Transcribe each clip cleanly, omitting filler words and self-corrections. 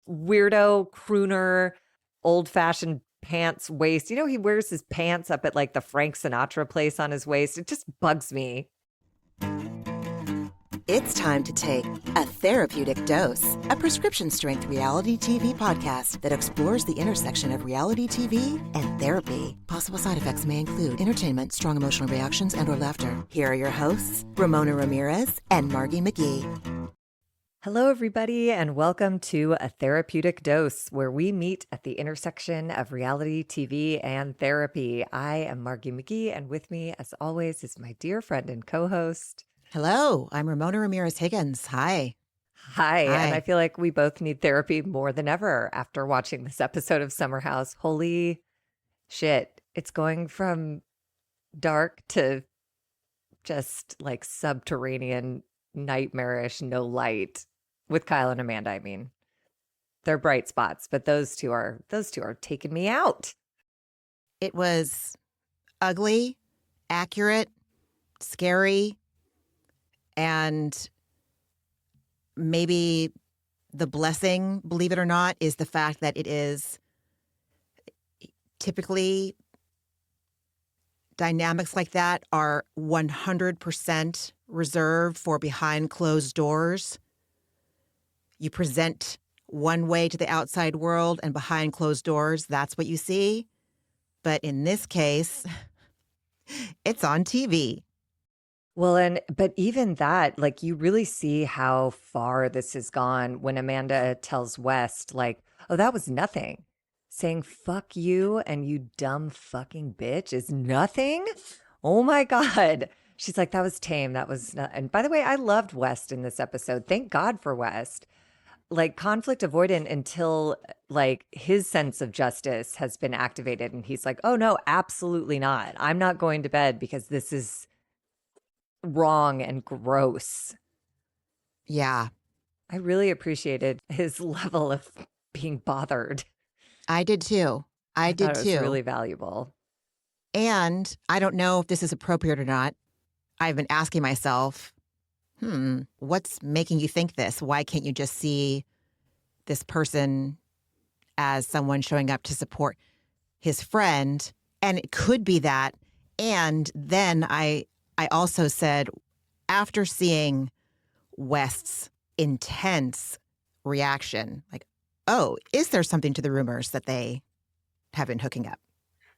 weirdo crooner, old-fashioned pants waist. You know, he wears his pants up at like the Frank Sinatra place on his waist. It just bugs me. It's time to take A Therapeutic Dose, a prescription-strength reality TV podcast that explores the intersection of reality TV and therapy. Possible side effects may include entertainment, strong emotional reactions, and/or laughter. Here are your hosts, Ramona Ramirez and Margie McGee. Hello, everybody, and welcome to A Therapeutic Dose, where we meet at the intersection of reality TV and therapy. I am Margie McGee, and with me, as always, is my dear friend and co-host. Hello, I'm Ramona Ramirez Higgins. Hi. Hi, and I feel like we both need therapy more than ever after watching this episode of Summer House. Holy shit, it's going from dark to just like subterranean, nightmarish, no light. With Kyle and Amanda, I mean. They're bright spots, but those two are taking me out. It was ugly, accurate, scary, and maybe the blessing, believe it or not, is the fact that it is typically dynamics like that are 100% reserved for behind closed doors. You present one way to the outside world, and behind closed doors, that's what you see. But in this case, it's on TV. Well, but even that, like, you really see how far this has gone when Amanda tells West, like, oh, that was nothing. Saying fuck you and you dumb fucking bitch is nothing. Oh my God. She's like, that was tame. That was not. And by the way, I loved West in this episode. Thank God for West. Like, conflict avoidant until like his sense of justice has been activated. And he's like, oh no, absolutely not. I'm not going to bed because this is wrong and gross. Yeah. I really appreciated his level of being bothered. I did too. I did thought too. It was really valuable. And I don't know if this is appropriate or not. I've been asking myself, what's making you think this? Why can't you just see this person as someone showing up to support his friend? And it could be that. And then I also said, after seeing West's intense reaction, like, oh, is there something to the rumors that they have been hooking up?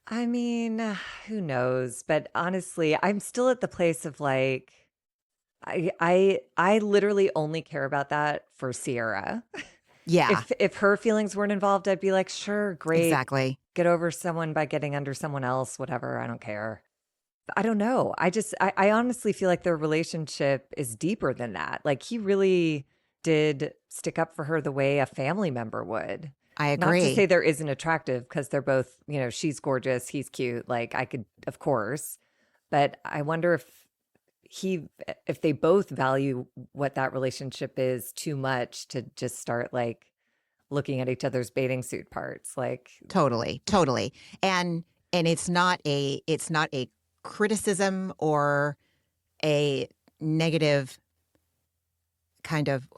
I mean, who knows? But honestly, I'm still at the place of like, I literally only care about that for Sierra. Yeah. If her feelings weren't involved, I'd be like, sure, great. Exactly. Get over someone by getting under someone else, whatever. I don't care. I don't know. I honestly feel like their relationship is deeper than that. Like, he really did stick up for her the way a family member would. I agree. Not to say there isn't attractive, because they're both, you know, she's gorgeous, he's cute. Like, I could, of course, but I wonder if they both value what that relationship is too much to just start like looking at each other's bathing suit parts. Like, totally. And it's not a criticism or a negative kind of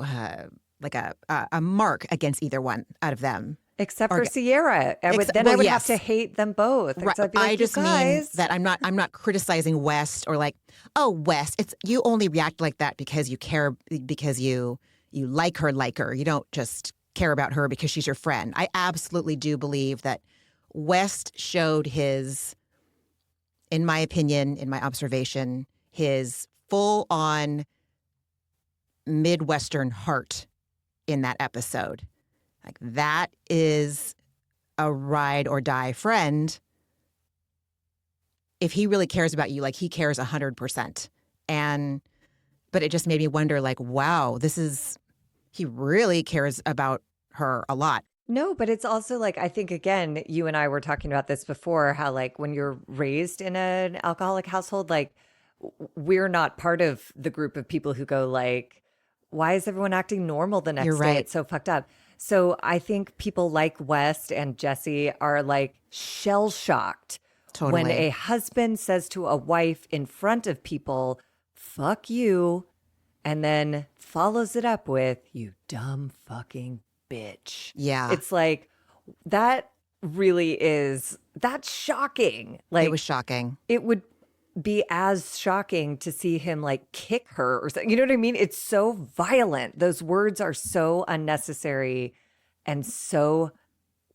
like a mark against either one out of them. Except for Sierra. I would have to hate them both. Right. I'd be like, I just mean that I'm not criticizing West or like, oh, West, it's you only react like that because you care, because you like her. You don't just care about her because she's your friend. I absolutely do believe that West showed his, in my opinion, in my observation, his full-on Midwestern heart in that episode. Like, that is a ride or die friend. If he really cares about you, like, he cares 100%. But it just made me wonder, like, wow, he really cares about her a lot. No, but it's also like, I think, again, you and I were talking about this before, how like when you're raised in an alcoholic household, like, we're not part of the group of people who go like, why is everyone acting normal the next You're day? right. It's so fucked up. So I think people like West and Jesse are like shell shocked Totally. when a husband says to a wife in front of people, fuck you, and then follows it up with, you dumb fucking bitch. Yeah. It's like, that really is, that's shocking. It was Like, shocking. it would be as shocking to see him like kick her or something. You know what I mean? It's so violent. Those words are so unnecessary and so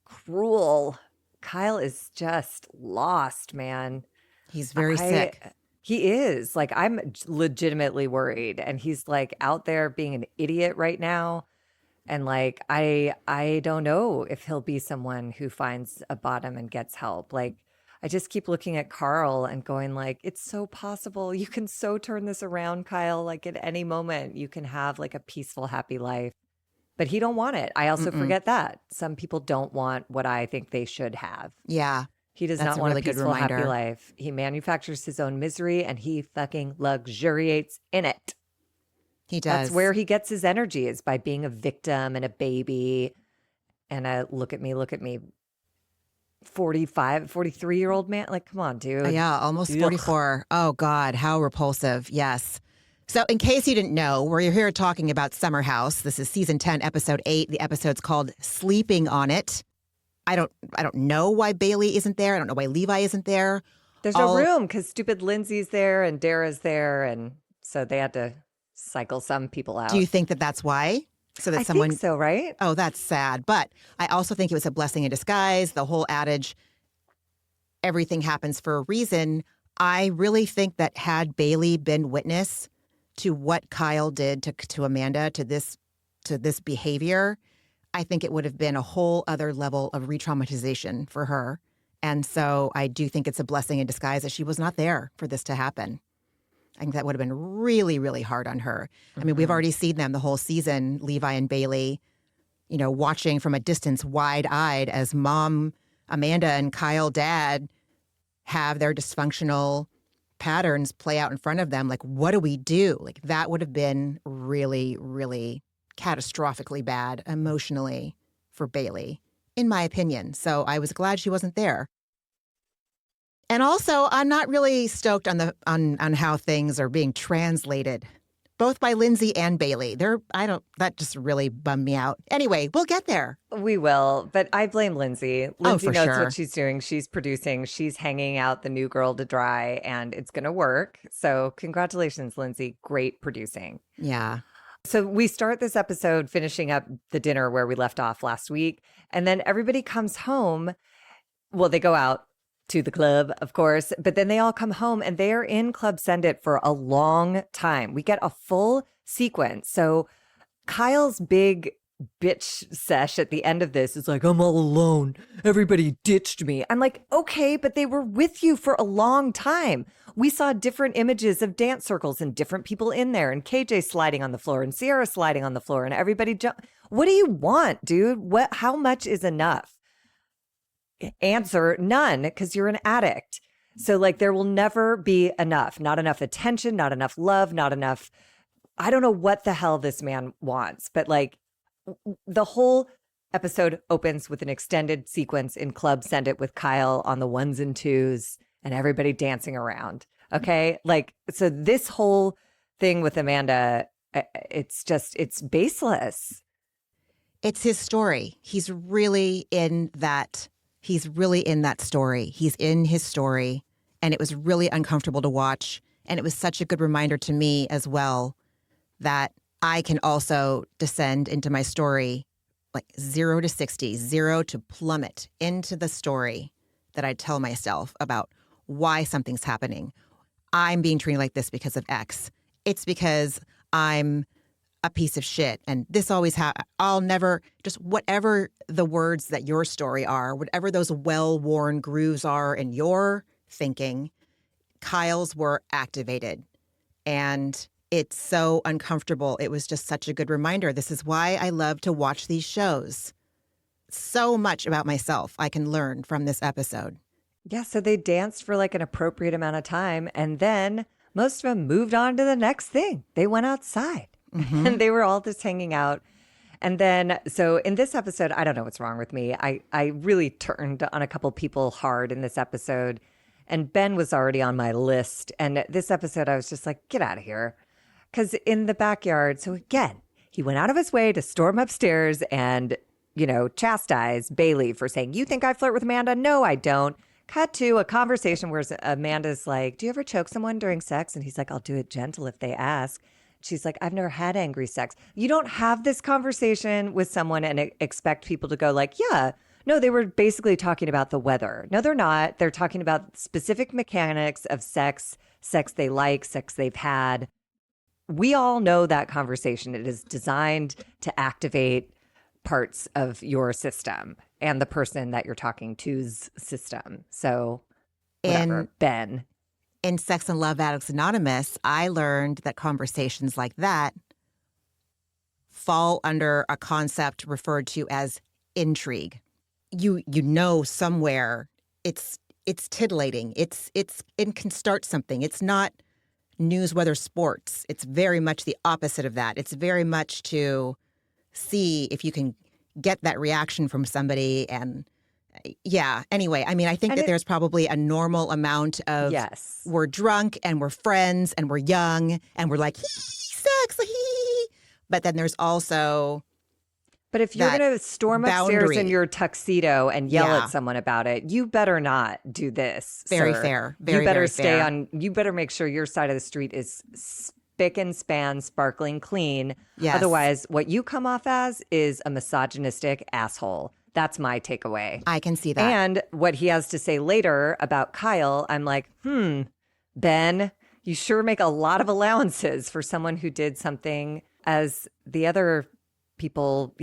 cruel. Kyle is just lost, man. He's very I sick. He is. Like, I'm legitimately worried, and he's like out there being an idiot right now. And like, I don't know if he'll be someone who finds a bottom and gets help. Like, I just keep looking at Carl and going like, it's so possible. You can so turn this around, Kyle. Like, at any moment you can have like a peaceful, happy life. But he don't want it. I also Mm-mm. forget that. Some people don't want what I think they should have. Yeah. He does That's not a want a really good peaceful, happy reminder. life. He manufactures his own misery and he fucking luxuriates in it. He That's does. where he gets his energy, is by being a victim and a baby and a look at me 45, 43-year-old man. Like, come on, dude. Yeah, almost Ugh. 44. Oh, God, how repulsive. Yes. So, in case you didn't know, we're here talking about Summer House. This is season 10, episode 8. The episode's called Sleeping on It. I don't know why Bailey isn't there. I don't know why Levi isn't there. There's no All room because stupid Lindsay's there and Dara's there. And so they had to cycle some people Do you out. think that that's why? So that I think someone, so, right? oh, that's sad. But I also think it was a blessing in disguise. The whole adage, everything happens for a reason. I really think that had Bailey been witness to what Kyle did to Amanda, to this behavior, I think it would have been a whole other level of re-traumatization for her. And so I do think it's a blessing in disguise that she was not there for this to happen. I think that would have been really, really hard on her. I mean, we've Mhm. already seen them the whole season, Levi and Bailey, watching from a distance, wide-eyed, as Mom, Amanda, and Kyle Dad have their dysfunctional patterns play out in front of them. Like, what do we do? Like, that would have been really, really catastrophically bad emotionally for Bailey, in my opinion. So I was glad she wasn't there. And also, I'm not really stoked on how things are being translated, both by Lindsay and Bailey. That just really bummed me out. Anyway, we'll get there. We will, but I blame Lindsay. Oh, Lindsay for knows what sure. she's doing. She's producing, she's hanging out the new girl to dry, and it's going to work. So, congratulations, Lindsay. Great producing. Yeah. So, we start this episode finishing up the dinner where we left off last week, and then everybody comes home. Well, they go out to the club, of course, but then they all come home and they are in Club Send It for a long time. We get a full sequence. So, Kyle's big bitch sesh at the end of this is like, I'm all alone. Everybody ditched me. I'm like, okay, but they were with you for a long time. We saw different images of dance circles and different people in there, and KJ sliding on the floor and Sierra sliding on the floor, and everybody What do you want, dude? How much is enough? Answer: none, because you're an addict. So like, there will never be enough. Not enough attention, not enough love, not enough. I don't know what the hell this man wants, but like, the whole episode opens with an extended sequence in Club Send It with Kyle on the ones and twos and everybody dancing around. Okay. Like, so this whole thing with Amanda, it's baseless. It's his story. He's really in that. He's really in that story. He's in his story. And it was really uncomfortable to watch. And it was such a good reminder to me as well that I can also descend into my story, like 0 to 60, 0 to plummet into the story that I tell myself about why something's happening. I'm being treated like this because of X. It's because I'm a piece of shit. And this always I'll never, just whatever the words that your story are, whatever those well-worn grooves are in your thinking, Kyle's were activated. And it's so uncomfortable. It was just such a good reminder. This is why I love to watch these shows. So much about myself I can learn from this episode. Yeah. So they danced for like an appropriate amount of time. And then most of them moved on to the next thing. They went outside and they were all just hanging out. And then, so in this episode, I don't know what's wrong with me. I really turned on a couple people hard in this episode. And Ben was already on my list. And this episode, I was just like, get out of here. Because in the backyard, so again, He went out of his way to storm upstairs and, chastise Bailey for saying, "You think I flirt with Amanda? No, I don't." Cut to a conversation where Amanda's like, "Do you ever choke someone during sex?" And he's like, "I'll do it gentle if they ask." She's like, "I've never had angry sex." You don't have this conversation with someone and expect people to go like, "Yeah, no, they were basically talking about the weather." No, they're not. They're talking about specific mechanics of sex they like, sex they've had. We all know that conversation. It is designed to activate parts of your system and the person that you're talking to's system. So, whatever, In Ben. in Sex and Love Addicts Anonymous, I learned that conversations like that fall under a concept referred to as intrigue. You know somewhere it's titillating. It can start something. It's not news, weather, sports. It's very much the opposite of that. It's very much to see if you can get that reaction from somebody. And yeah, anyway, I mean, I think that there's probably a normal amount of Yes. we're drunk and we're friends and we're young and we're like, sex, but then there's also. But if you're going to storm upstairs in your tuxedo and yell at someone about it, you better not do this. Very sir. fair. You better very stay fair. on. You better make sure your side of the street is spick and span, sparkling clean. Yes. Otherwise, what you come off as is a misogynistic asshole. That's my takeaway. I can see that. And what he has to say later about Kyle, I'm like, Ben, you sure make a lot of allowances for someone who did something as the other people,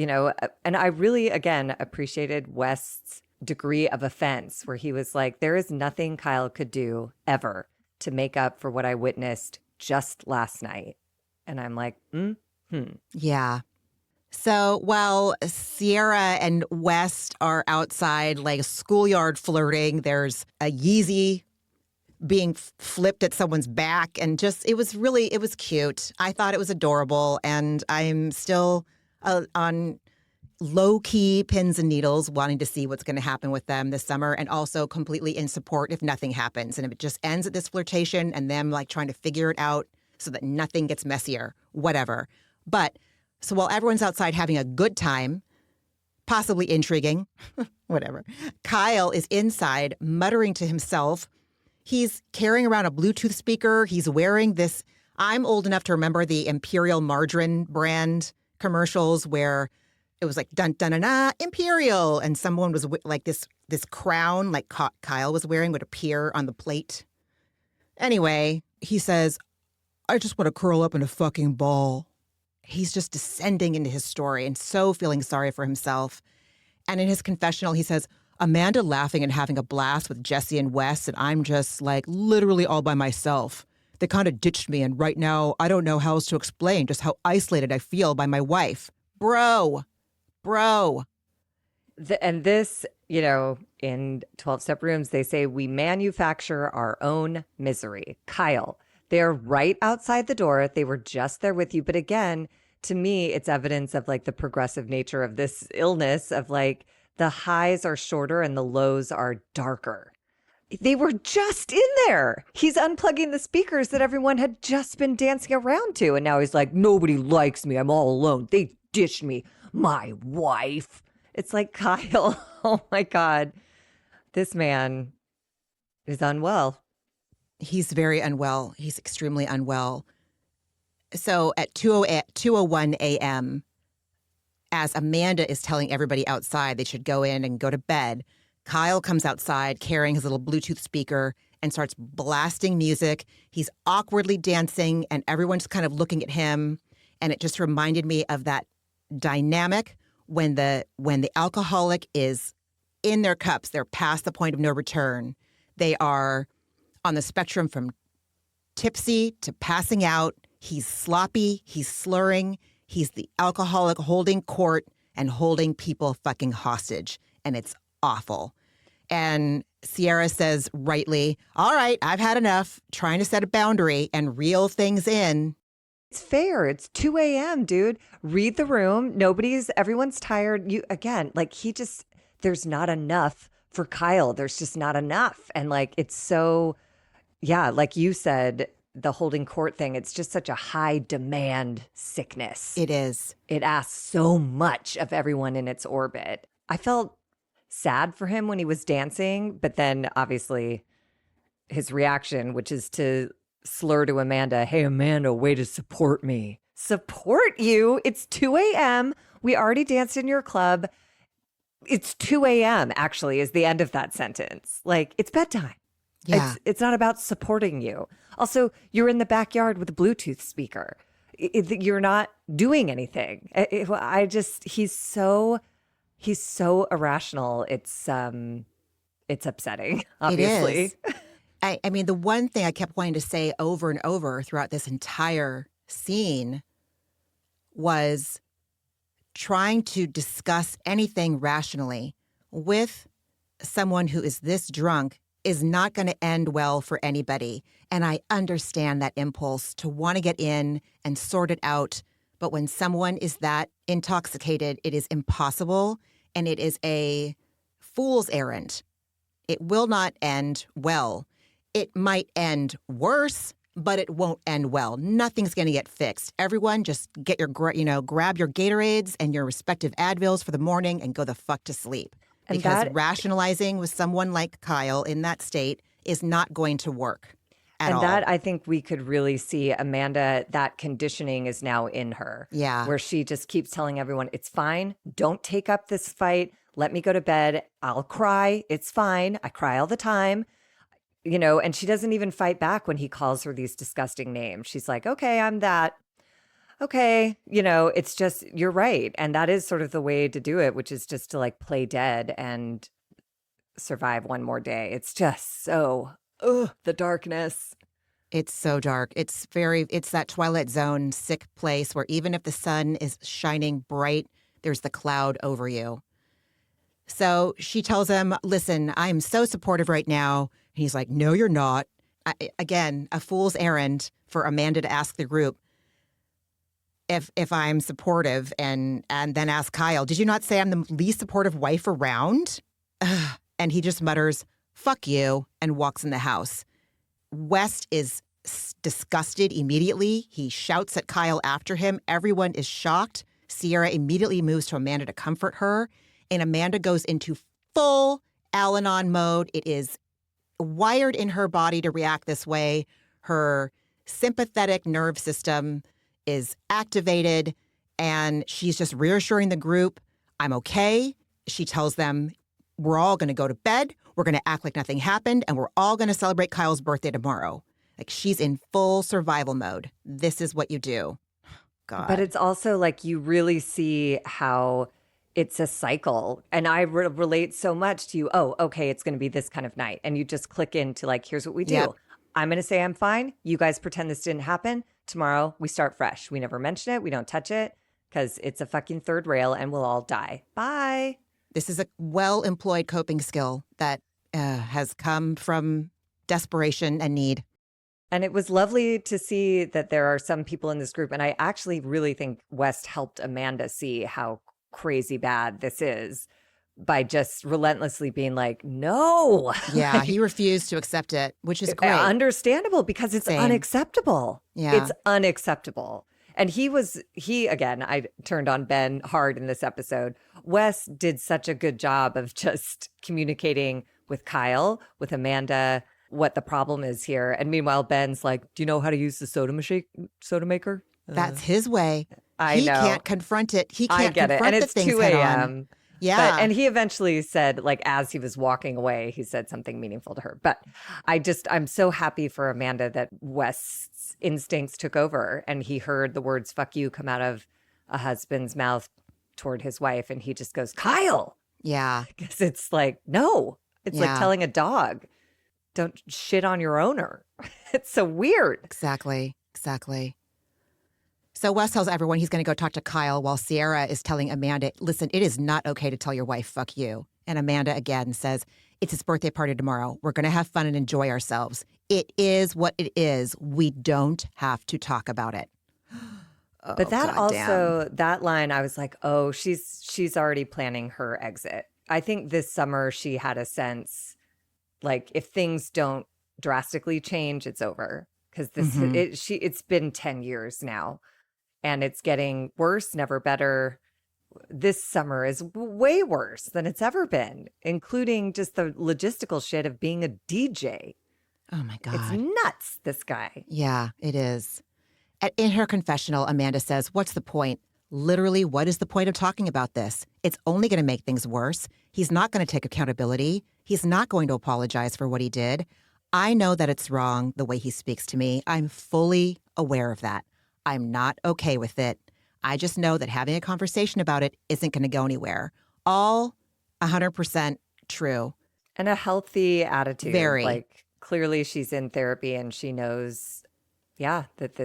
and I really, again, appreciated West's degree of offense where he was like, there is nothing Kyle could do ever to make up for what I witnessed just last night. And I'm like, Yeah. So while Sierra and West are outside like schoolyard flirting, there's a Yeezy being flipped at someone's back. And just, it was cute. I thought it was adorable. And I'm still on low-key pins and needles, wanting to see what's going to happen with them this summer, and also completely in support if nothing happens. And if it just ends at this flirtation and them like trying to figure it out so that nothing gets messier, whatever. But so while everyone's outside having a good time, possibly intriguing, whatever, Kyle is inside muttering to himself. He's carrying around a Bluetooth speaker. He's wearing this. I'm old enough to remember the Imperial Margarine brand commercials where it was like dun dun dun dun Imperial, and someone was like this crown like Kyle was wearing would appear on the plate. Anyway, he says, "I just want to curl up in a fucking ball." He's just descending into his story and so feeling sorry for himself. And in his confessional, he says, "Amanda laughing and having a blast with Jesse and Wes, and I'm just like literally all by myself. They kind of ditched me, and right now I don't know how else to explain just how isolated I feel by my wife." Bro. And this, in 12-step rooms, they say we manufacture our own misery. Kyle, they're right outside the door. They were just there with you. But again, to me, it's evidence of like the progressive nature of this illness of like the highs are shorter and the lows are darker. They were just in there. He's unplugging the speakers that everyone had just been dancing around to. And now he's like, nobody likes me. I'm all alone. They ditched me. My wife. It's like, Kyle, oh my God. This man is unwell. He's very unwell. He's extremely unwell. So at 2:01 a.m., as Amanda is telling everybody outside they should go in and go to bed, Kyle comes outside carrying his little Bluetooth speaker and starts blasting music. He's awkwardly dancing and everyone's kind of looking at him. And it just reminded me of that dynamic when the alcoholic is in their cups, they're past the point of no return. They are on the spectrum from tipsy to passing out. He's sloppy, he's slurring, he's the alcoholic holding court and holding people fucking hostage. And it's awful. And Sierra says rightly, "All right, I've had enough," trying to set a boundary and reel things in. It's fair. It's 2 a.m., dude. Read the room. Everyone's tired. There's not enough for Kyle. There's just not enough. And like, it's so, yeah, like you said, the holding court thing, it's just such a high demand sickness. It is. It asks so much of everyone in its orbit. I felt sad for him when he was dancing, but then obviously his reaction, which is to slur to Amanda, "Hey, Amanda, way to support me." Support you? It's 2 a.m. We already danced in your club. It's 2 a.m. actually is the end of that sentence. Like, it's bedtime. Yeah. It's not about supporting you. Also, you're in the backyard with a Bluetooth speaker. You're not doing anything. He's so irrational. It's upsetting, obviously. It is. I mean, the one thing I kept wanting to say over and over throughout this entire scene was trying to discuss anything rationally with someone who is this drunk is not going to end well for anybody. And I understand that impulse to want to get in and sort it out. But when someone is that intoxicated, it is impossible. And it is a fool's errand. It will not end well. It might end worse, but it won't end well. Nothing's going to get fixed. Everyone just get your, grab your Gatorades and your respective Advils for the morning and go the fuck to sleep. And because rationalizing with someone like Kyle in that state is not going to work at all. And that, I think we could really see Amanda, that conditioning is now in her. Yeah. Where she just keeps telling everyone, it's fine. Don't take up this fight. Let me go to bed. I'll cry. It's fine. I cry all the time. And she doesn't even fight back when he calls her these disgusting names. She's like, okay, I'm that. Okay. It's just, you're right. And that is sort of the way to do it, which is just to like play dead and survive one more day. It's just so, the darkness. It's so dark. It's that Twilight Zone sick place where even if the sun is shining bright, there's the cloud over you. So she tells him, listen, I'm so supportive right now. And he's like, no, you're not. Again, a fool's errand for Amanda to ask the group if I'm supportive and then ask Kyle, did you not say I'm the least supportive wife around? And he just mutters, fuck you, and walks in the house. West is disgusted immediately. He shouts at Kyle after him. Everyone is shocked. Sierra immediately moves to Amanda to comfort her. And Amanda goes into full Al-Anon mode. It is wired in her body to react this way. Her sympathetic nerve system is activated, and she's just reassuring the group, I'm okay. She tells them, we're all going to go to bed. We're going to act like nothing happened, and we're all going to celebrate Kyle's birthday tomorrow. Like, she's in full survival mode. This is what you do. God. But it's also like you really see how it's a cycle. And I relate so much to you. Oh, okay, it's going to be this kind of night. And you just click into like, here's what we do. Yep. I'm going to say I'm fine. You guys pretend this didn't happen. Tomorrow, we start fresh. We never mention it. We don't touch it because it's a fucking third rail and we'll all die. Bye. This is a well-employed coping skill that has come from desperation and need. And it was lovely to see that there are some people in this group. And I actually really think West helped Amanda see how crazy bad this is by just relentlessly being like, no. Yeah, he refused to accept it, which is great. Understandable, because it's unacceptable. Yeah. It's unacceptable. And again, I turned on Ben hard in this episode. Wes did such a good job of just communicating with Kyle, with Amanda, what the problem is here. And meanwhile, Ben's like, do you know how to use the soda maker? That's his way. He know. He can't confront it. He can't confront it. And it's the things 2 a.m. Yeah. And he eventually said, like, as he was walking away, he said something meaningful to her. But I'm so happy for Amanda that West's instincts took over and he heard the words fuck you come out of a husband's mouth toward his wife. And he just goes, Kyle. Yeah. Because it's like, no, it's like telling a dog, don't shit on your owner. It's so weird. Exactly. So Wes tells everyone he's going to go talk to Kyle while Sierra is telling Amanda, listen, it is not okay to tell your wife, fuck you. And Amanda again says, it's his birthday party tomorrow. We're going to have fun and enjoy ourselves. It is what it is. We don't have to talk about it. But that line, I was like, oh, she's already planning her exit. I think this summer she had a sense like if things don't drastically change, it's over. because Mm-hmm. it's been 10 years now, and it's getting worse, never better. This summer is way worse than it's ever been, including just the logistical shit of being a DJ. Oh my It's God. nuts, this guy. Yeah, it is. In her confessional, Amanda says, "What's the point? Literally, what is the point of talking about this? It's only going to make things worse. He's not going to take accountability. He's not going to apologize for what he did. I know that it's wrong the way he speaks to me. I'm fully aware of that. I'm not okay with it. I just know that having a conversation about it isn't going to go anywhere." All 100% true. And a healthy attitude. Very. Like, clearly she's in therapy and she knows, yeah, that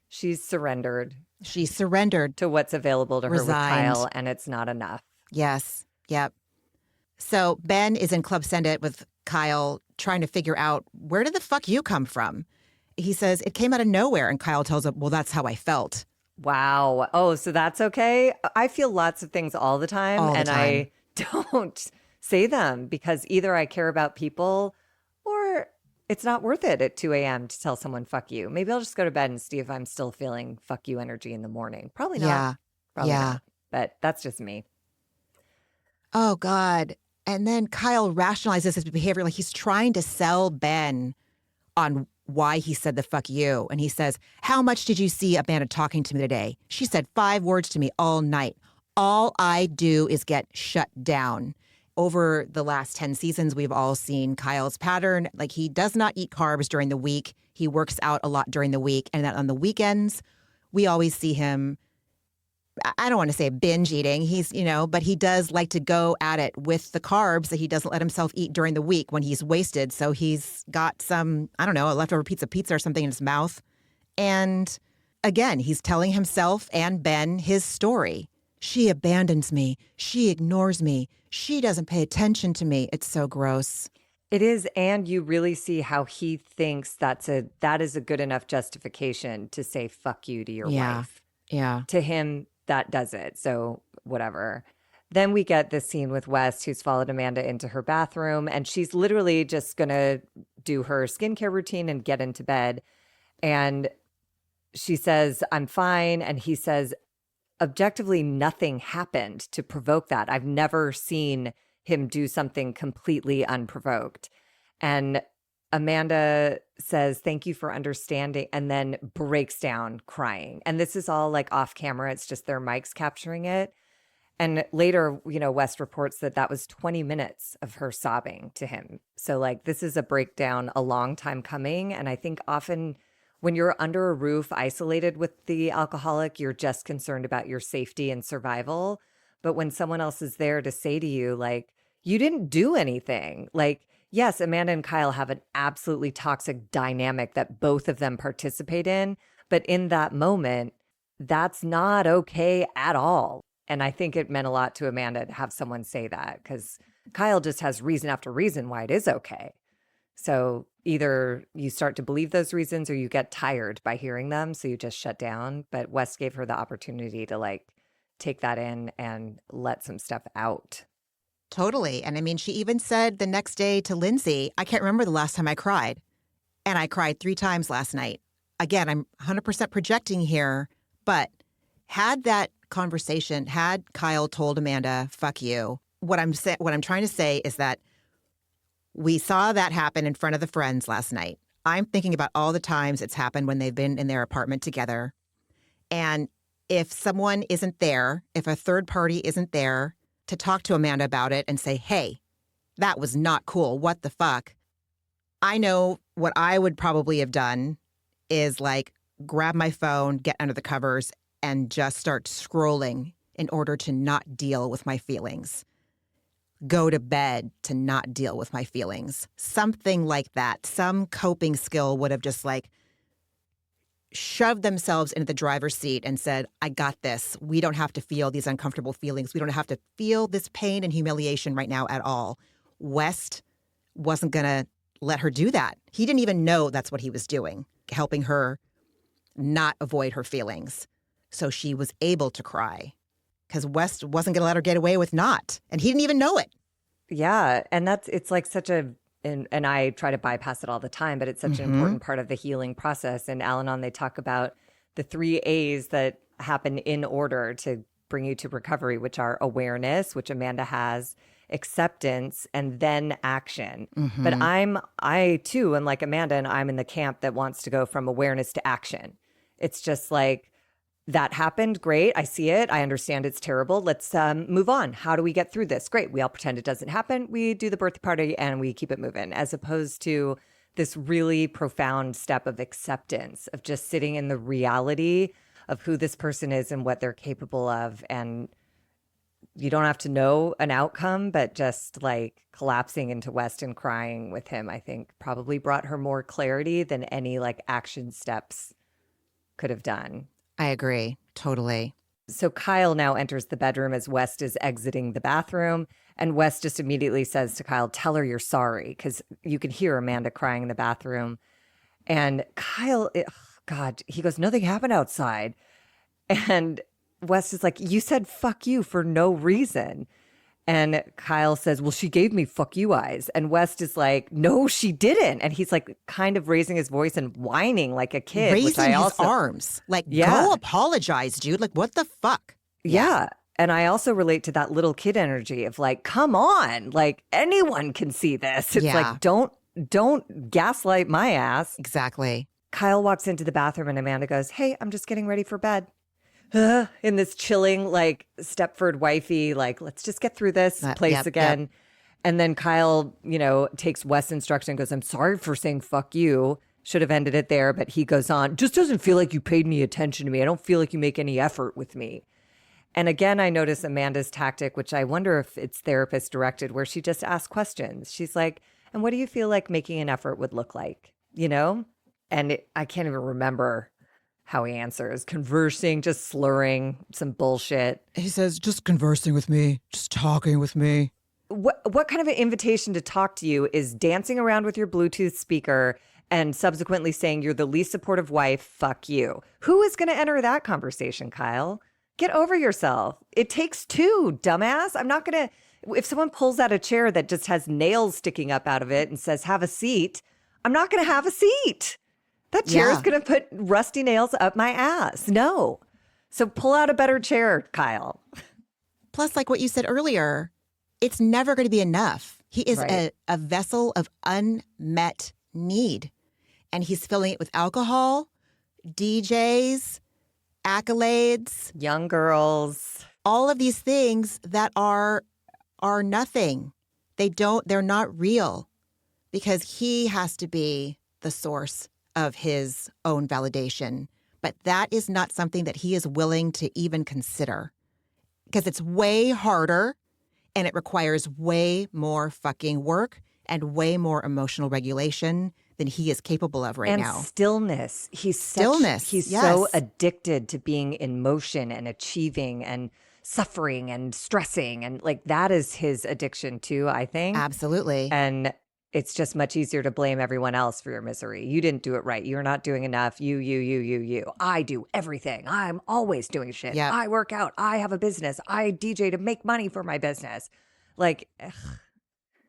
she's surrendered She surrendered, to what's available to her with resigned. Kyle, and it's not enough. Yes. Yep. So Ben is in Club Send It with Kyle trying to figure out, where did the fuck you come from? He says, it came out of nowhere. And Kyle tells him, well, that's how I felt Wow. Oh, so that's okay. I feel lots of things all the time, all the and time. I don't say them because either I care about people or it's not worth it at 2 a.m. to tell someone fuck you. Maybe I'll just go to bed and see if I'm still feeling fuck you energy in the morning. Probably not. Yeah. Probably Yeah. not. But that's just me. Oh, God. And then Kyle rationalizes his behavior like he's trying to sell Ben on why he said the fuck you. And he says, how much did you see Amanda talking to me today? She said 5 words to me all night. All I do is get shut down. Over the last 10 seasons, we've all seen Kyle's pattern. Like, he does not eat carbs during the week. He works out a lot during the week. And that on the weekends, we always see him, I don't want to say binge eating. He's, but he does like to go at it with the carbs that he doesn't let himself eat during the week when he's wasted. So he's got some, I don't know, a leftover pizza or something in his mouth. And again, he's telling himself and Ben his story. She abandons me. She ignores me. She doesn't pay attention to me. It's so gross. It is, and you really see how he thinks that is a good enough justification to say fuck you to your wife. Yeah. To him, that does it. So whatever. Then we get this scene with West, who's followed Amanda into her bathroom, and she's literally just going to do her skincare routine and get into bed. And she says, I'm fine. And he says, objectively, nothing happened to provoke that. I've never seen him do something completely unprovoked. And Amanda says, thank you for understanding, and then breaks down crying. And this is all like off camera. It's just their mics capturing it. And later, West reports that was 20 minutes of her sobbing to him. So like, this is a breakdown a long time coming. And I think often when you're under a roof, isolated with the alcoholic, you're just concerned about your safety and survival. But when someone else is there to say to you, like, you didn't do anything, like, yes, Amanda and Kyle have an absolutely toxic dynamic that both of them participate in. But in that moment, that's not okay at all. And I think it meant a lot to Amanda to have someone say that, because Kyle just has reason after reason why it is okay. So either you start to believe those reasons or you get tired by hearing them. So you just shut down. But West gave her the opportunity to like take that in and let some stuff out. Totally. And I mean, she even said the next day to Lindsay, I can't remember the last time I cried. And I cried 3 times last night. Again, I'm 100% projecting here, but had that conversation, had Kyle told Amanda, fuck you, what I'm trying to say is that we saw that happen in front of the friends last night. I'm thinking about all the times it's happened when they've been in their apartment together. And if someone isn't there, if a third party isn't there to talk to Amanda about it and say, hey, that was not cool. What the fuck? I know what I would probably have done is like grab my phone, get under the covers, and just start scrolling in order to not deal with my feelings. Go to bed to not deal with my feelings. Something like that. Some coping skill would have just like shoved themselves into the driver's seat and said, I got this. We don't have to feel these uncomfortable feelings. We don't have to feel this pain and humiliation right now at all. West wasn't going to let her do that. He didn't even know that's what he was doing, helping her not avoid her feelings. So she was able to cry because West wasn't going to let her get away with not. And he didn't even know it. Yeah. And it's like such a and I try to bypass it all the time, but it's such an important part of the healing process. And Al-Anon, they talk about the 3 A's that happen in order to bring you to recovery, which are awareness, which Amanda has, acceptance, and then action. But I too am like Amanda, and I'm in the camp that wants to go from awareness to action. It's just like, that happened. Great. I see it. I understand it's terrible. Let's move on. How do we get through this? Great. We all pretend it doesn't happen. We do the birthday party and we keep it moving, as opposed to this really profound step of acceptance, of just sitting in the reality of who this person is and what they're capable of. And you don't have to know an outcome, but just like collapsing into West and crying with him, I think probably brought her more clarity than any like action steps could have done. I agree. Totally. So Kyle now enters the bedroom as West is exiting the bathroom. And West just immediately says to Kyle, tell her you're sorry, because you can hear Amanda crying in the bathroom. And Kyle, God, he goes, nothing happened outside. And West is like, you said fuck you for no reason. And Kyle says, well, she gave me fuck you eyes. And West is like, no, she didn't. And he's like kind of raising his voice and whining like a kid. Raising his arms. Like, go apologize, dude. Like, what the fuck? Yeah. And I also relate to that little kid energy of like, come on, like anyone can see this. It's like, don't gaslight my ass. Exactly. Kyle walks into the bathroom and Amanda goes, hey, I'm just getting ready for bed. In this chilling, like Stepford wifey, like, let's just get through this place again. Yep. And then Kyle, takes Wes' instruction and goes, I'm sorry for saying fuck you. Should have ended it there. But he goes on, just doesn't feel like you paid any attention to me. I don't feel like you make any effort with me. And again, I notice Amanda's tactic, which I wonder if it's therapist directed, where she just asks questions. She's like, and what do you feel like making an effort would look like? And I can't even remember how he answers. Conversing, just slurring some bullshit. He says, just conversing with me, just talking with me. What kind of an invitation to talk to you is dancing around with your Bluetooth speaker and subsequently saying you're the least supportive wife, fuck you? Who is going to enter that conversation, Kyle? Get over yourself. It takes two, dumbass. I'm not going to, if someone pulls out a chair that just has nails sticking up out of it and says, have a seat, I'm not going to have a seat. That chair is going to put rusty nails up my ass. No. So pull out a better chair, Kyle. Plus, like what you said earlier, it's never going to be enough. He is a vessel of unmet need. And he's filling it with alcohol, DJs, accolades. Young girls. All of these things that are nothing. They're not real. Because he has to be the source of his own validation. But that is not something that he is willing to even consider. Because it's way harder and it requires way more fucking work and way more emotional regulation than he is capable of right now. And stillness. He's yes. So addicted to being in motion and achieving and suffering and stressing. And like that is his addiction too, I think. Absolutely. And it's just much easier to blame everyone else for your misery. You didn't do it right. You're not doing enough. You. I do everything. I'm always doing shit. Yep. I work out. I have a business. I DJ to make money for my business. Like,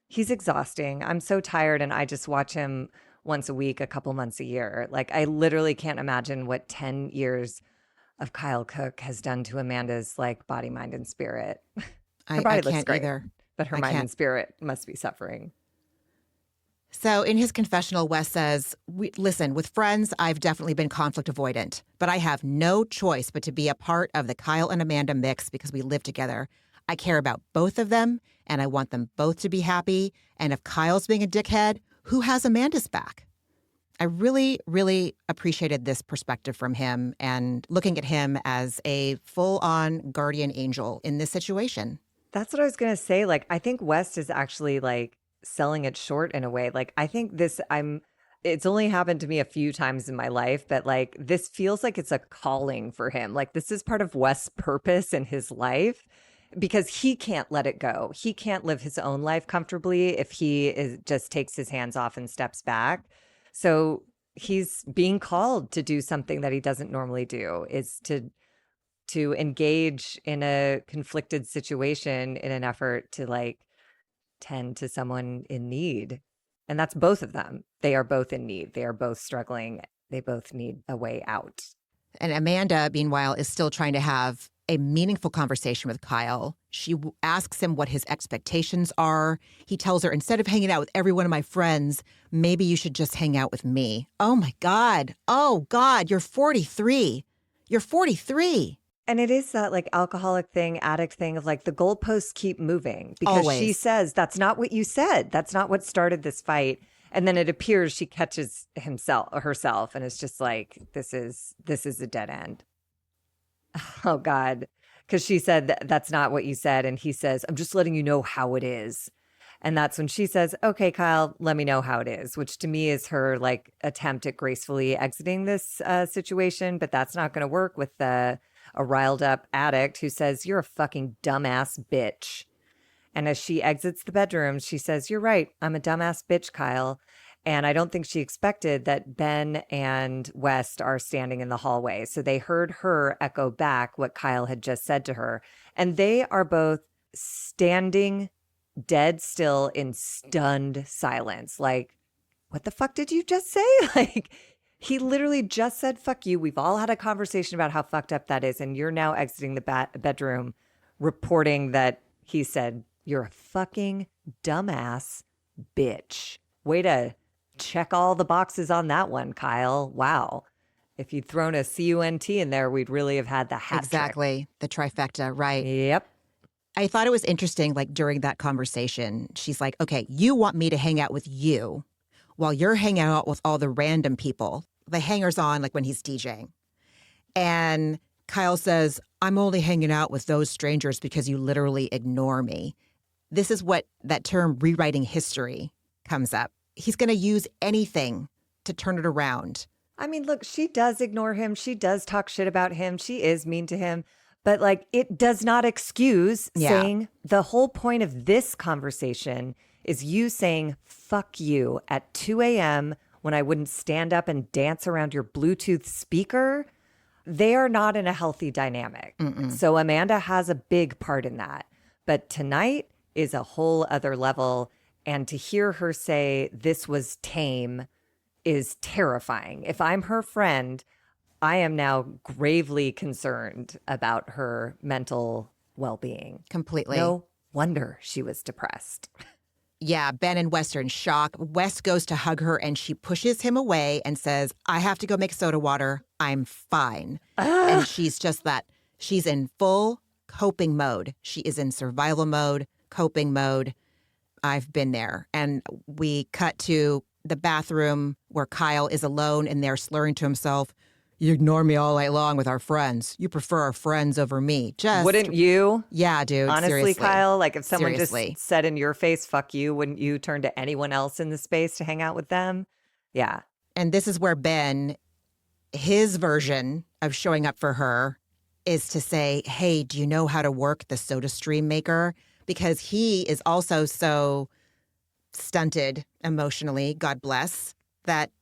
he's exhausting. I'm so tired, and I just watch him once a week, a couple months a year. Like, I literally can't imagine what 10 years of Kyle Cook has done to Amanda's like body, mind, and spirit. Her body looks great, either. But her mind and spirit must be suffering. So in his confessional, Wes says, listen, with friends, I've definitely been conflict avoidant, but I have no choice but to be a part of the Kyle and Amanda mix because we live together. I care about both of them, and I want them both to be happy. And if Kyle's being a dickhead, who has Amanda's back? I really, really appreciated this perspective from him and looking at him as a full-on guardian angel in this situation. That's what I was going to say. Like, I think West is actually like selling it short in a way. Like, I think it's only happened to me a few times in my life, but like this feels like it's a calling for him. Like this is part of West's purpose in his life because he can't let it go. He can't live his own life comfortably if he just takes his hands off and steps back. So he's being called to do something that he doesn't normally do, is to engage in a conflicted situation in an effort to like tend to someone in need. And that's both of them. They are both in need. They are both struggling. They both need a way out. And Amanda, meanwhile, is still trying to have a meaningful conversation with Kyle. She asks him what his expectations are. He tells her, instead of hanging out with every one of my friends, maybe you should just hang out with me. Oh, my God. Oh, God, you're 43. You're 43. And it is that like alcoholic thing, addict thing of like the goalposts keep moving because she Always. says, that's not what you said. That's not what started this fight. And then it appears she catches herself and it's just like, this is a dead end. Oh God. Because she said, that's not what you said. And he says, I'm just letting you know how it is. And that's when she says, okay, Kyle, let me know how it is, which to me is her like attempt at gracefully exiting this situation. But that's not going to work with a riled up addict who says, you're a fucking dumbass bitch. And as she exits the bedroom, she says, you're right. I'm a dumbass bitch, Kyle. And I don't think she expected that Ben and West are standing in the hallway. So they heard her echo back what Kyle had just said to her. And they are both standing dead still in stunned silence. Like, what the fuck did you just say? Like, he literally just said, fuck you. We've all had a conversation about how fucked up that is. And you're now exiting the bedroom reporting that he said, you're a fucking dumbass bitch. Way to check all the boxes on that one, Kyle. Wow. If you'd thrown a CUNT in there, we'd really have had the hat trick. Exactly. The trifecta, right. Yep. I thought it was interesting, like during that conversation, she's like, okay, you want me to hang out with you while you're hanging out with all the random people, the hangers on, like when he's DJing. And Kyle says, I'm only hanging out with those strangers because you literally ignore me. This is what that term rewriting history comes up. He's going to use anything to turn it around. I mean, look, she does ignore him. She does talk shit about him. She is mean to him. But like, it does not excuse saying the whole point of this conversation is you saying, fuck you at 2 a.m. when I wouldn't stand up and dance around your Bluetooth speaker. They are not in a healthy dynamic. So Amanda has a big part in that. But tonight is a whole other level. And to hear her say this was tame is terrifying. If I'm her friend, I am now gravely concerned about her mental well-being. Completely. No wonder she was depressed. Yeah, Ben and West are in shock. West goes to hug her and she pushes him away and says, I have to go make soda water. I'm fine. And she's just that. She's in full coping mode. She is in survival mode, coping mode. I've been there. And we cut to the bathroom where Kyle is alone and they're slurring to himself. You ignore me all night long with our friends. You prefer our friends over me. Just Wouldn't you? Yeah, dude. Honestly, seriously. Kyle, like if someone Seriously. just said in your face, fuck you, wouldn't you turn to anyone else in the space to hang out with them? Yeah. And this is where Ben, his version of showing up for her is to say, hey, do you know how to work the soda stream maker? Because he is also so stunted emotionally, God bless,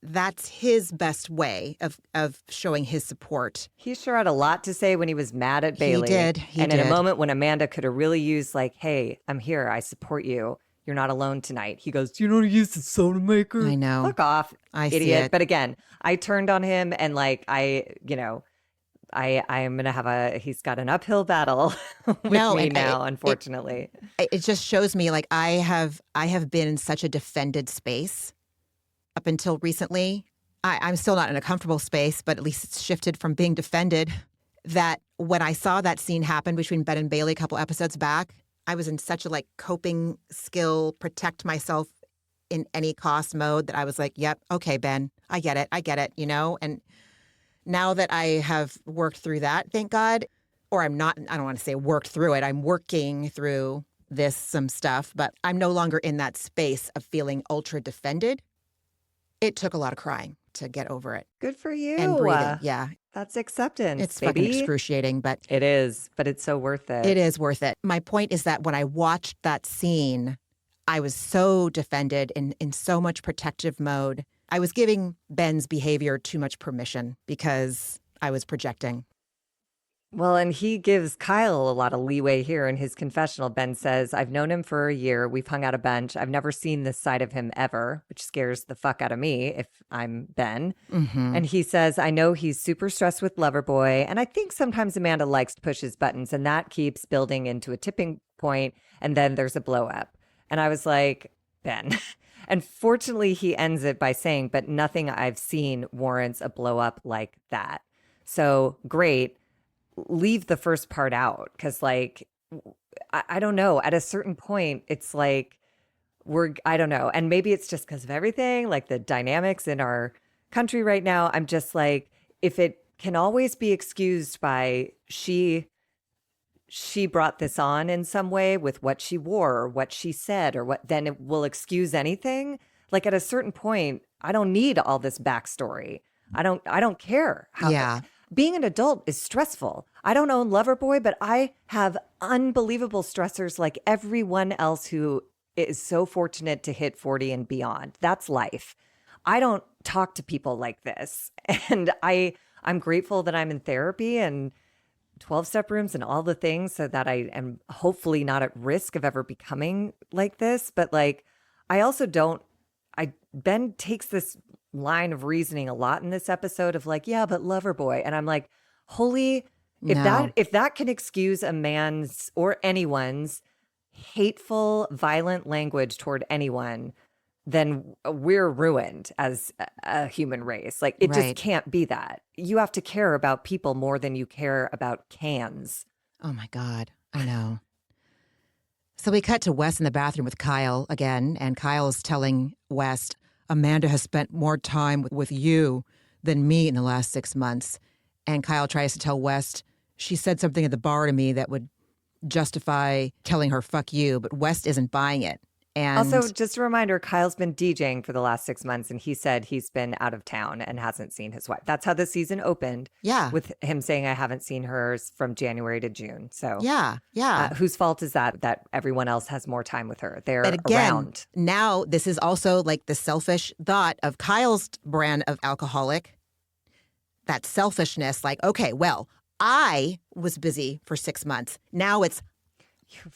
that's his best way of showing his support. He sure had a lot to say when he was mad at Bailey. He did. In a moment when Amanda could have really used like, hey, I'm here. I support you. You're not alone tonight. He goes, do you know how to use the soda maker? I know. Fuck off, I idiot. see it. But again, I turned on him and like, I am going to have he's got an uphill battle with me now, unfortunately. It just shows me like I have been in such a defended space up until recently. I'm still not in a comfortable space, but at least it's shifted from being defended. That when I saw that scene happen between Ben and Bailey a couple episodes back, I was in such a like coping skill, protect myself in any cost mode that I was like, yep, okay, Ben, I get it, you know? And now that I have worked through that, thank God, or I don't want to say worked through it, I'm working through some stuff, but I'm no longer in that space of feeling ultra defended. It took a lot of crying to get over it. Good for you. And breathing, yeah. That's acceptance, It's baby. fucking excruciating, but It is, but it's so worth it. it is worth it. My point is that when I watched that scene, I was so defended in so much protective mode. I was giving Ben's behavior too much permission because I was projecting. Well, and he gives Kyle a lot of leeway here in his confessional. Ben says, I've known him for a year. We've hung out a bunch. I've never seen this side of him ever, which scares the fuck out of me if I'm Ben. Mm-hmm. And he says, I know he's super stressed with Loverboy. And I think sometimes Amanda likes to push his buttons, and that keeps building into a tipping point, and then there's a blow up. And I was like, Ben. And fortunately, he ends it by saying, but nothing I've seen warrants a blow up like that. So great. Leave the first part out because, like, I don't know. At a certain point, it's like I don't know. And maybe it's just because of everything, like the dynamics in our country right now. I'm just like, if it can always be excused by she brought this on in some way with what she wore or what she said or what, then it will excuse anything. Like at a certain point, I don't need all this backstory. I don't care how. Yeah. Being an adult is stressful. I don't own Loverboy, but I have unbelievable stressors like everyone else who is so fortunate to hit 40 and beyond. That's life. I don't talk to people like this. And I'm grateful that I'm in therapy and 12-step rooms and all the things so that I am hopefully not at risk of ever becoming like this. But like, I also don't, Ben takes this line of reasoning a lot in this episode of like, yeah, but Loverboy. And I'm like, holy, No. if that can excuse a man's or anyone's hateful, violent language toward anyone, then we're ruined as a human race. Like it just Right. can't be that. You have to care about people more than you care about cans. Oh my God. I know. So we cut to Wes in the bathroom with Kyle again, and Kyle is telling Wes, Amanda has spent more time with you than me in the last 6 months. And Kyle tries to tell Wes, she said something at the bar to me that would justify telling her, fuck you, but Wes isn't buying it. And Also, just a reminder, Kyle's been DJing for the last 6 months, and he said he's been out of town and hasn't seen his wife. That's how the season opened, yeah, with him saying, I haven't seen her from January to June. So yeah. whose fault is that everyone else has more time with her? They're And again, around. now this is also like the selfish thought of Kyle's brand of alcoholic. That selfishness, like, okay, well, I was busy for 6 months. Now it's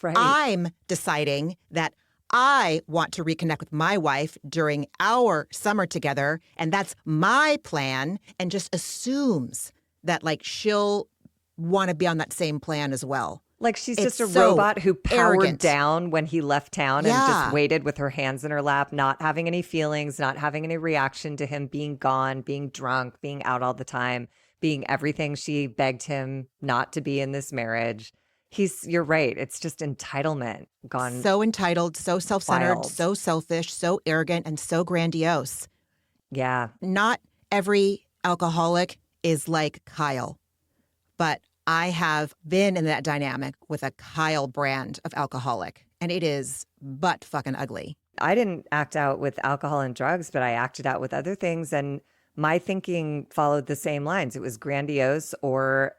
Right. I'm deciding that I want to reconnect with my wife during our summer together, and that's my plan, and just assumes that like she'll want to be on that same plan as well. Like she's It's just a so robot who powered arrogant. down when he left town and Yeah. just waited with her hands in her lap, not having any feelings, not having any reaction to him being gone, being drunk, being out all the time, being everything she begged him not to be in this marriage. You're right. It's just entitlement gone. So entitled, so self-centered, Wild. so selfish, so arrogant, and so grandiose. Yeah. Not every alcoholic is like Kyle, but I have been in that dynamic with a Kyle brand of alcoholic, and it is butt fucking ugly. I didn't act out with alcohol and drugs, but I acted out with other things. And my thinking followed the same lines. It was grandiose or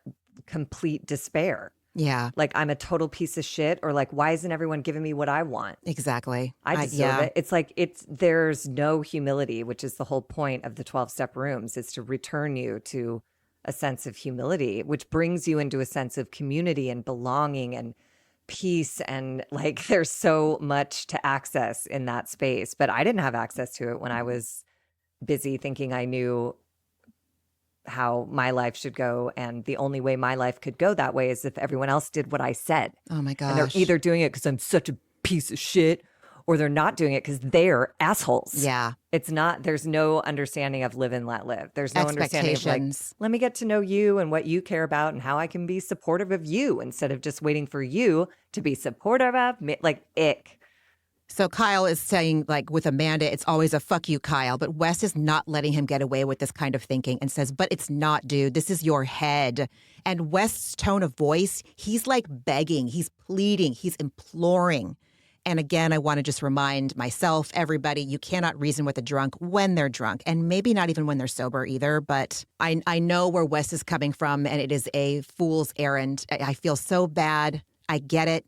complete despair. Yeah, Like I'm a total piece of shit, or like, why isn't everyone giving me what I want? exactly. I deserve it. It's like there's no humility, which is the whole point of the 12-step rooms, is to return you to a sense of humility, which brings you into a sense of community and belonging and peace. And like there's so much to access in that space. But I didn't have access to it when I was busy thinking I knew how my life should go. And the only way my life could go that way is if everyone else did what I said. Oh my gosh. And they're either doing it because I'm such a piece of shit, or they're not doing it because they're assholes. Yeah. It's not, there's no understanding of live and let live. There's no understanding of like, Expectations. let me get to know you and what you care about and how I can be supportive of you instead of just waiting for you to be supportive of me. Like, ick. So Kyle is saying, like, with Amanda, it's always a fuck you, Kyle. But Wes is not letting him get away with this kind of thinking and says, but it's not, dude. This is your head. And Wes's tone of voice, he's like begging, he's pleading, he's imploring. And again, I want to just remind myself, everybody, you cannot reason with a drunk when they're drunk, and maybe not even when they're sober either. But I know where Wes is coming from, and it is a fool's errand. I feel so bad. I get it.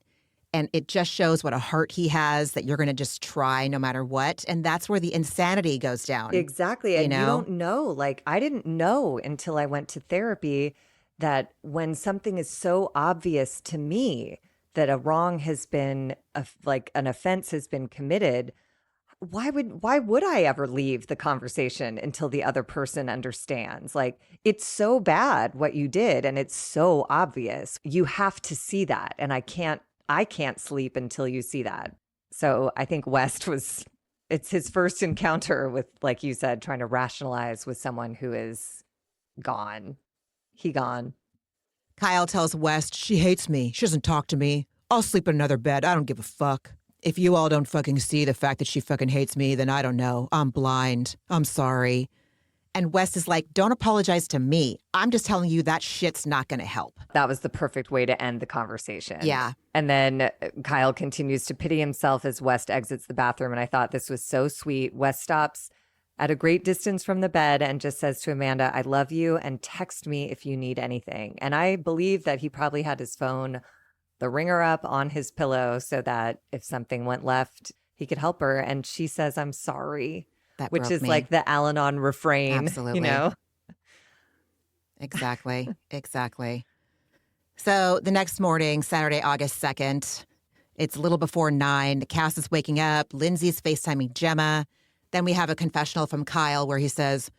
And it just shows what a heart he has, that you're going to just try no matter what. And that's where the insanity goes down. Exactly. And you know? don't know. Like, I didn't know until I went to therapy that when something is so obvious to me that a wrong has been, like an offense has been committed, why would I ever leave the conversation until the other person understands? Like, it's so bad what you did and it's so obvious. You have to see that. And I can't sleep until you see that. So I think it's his first encounter with, like you said, trying to rationalize with someone who is gone. He gone. Kyle tells West she hates me. She doesn't talk to me. I'll sleep in another bed. I don't give a fuck. If you all don't fucking see the fact that she fucking hates me, then I don't know. I'm blind. I'm sorry. And West is like, don't apologize to me. I'm just telling you that shit's not going to help. That was the perfect way to end the conversation. Yeah. And then Kyle continues to pity himself as West exits the bathroom. And I thought this was so sweet. West stops at a great distance from the bed and just says to Amanda, I love you, and text me if you need anything. And I believe that he probably had his phone, the ringer up on his pillow so that if something went left, he could help her. And she says, I'm sorry, which is like the Al-Anon refrain. Absolutely. You know? Exactly. Exactly. So the next morning, Saturday, August 2nd, it's a little before 9. Cass is waking up. Lindsay's FaceTiming Gemma. Then we have a confessional from Kyle where he says,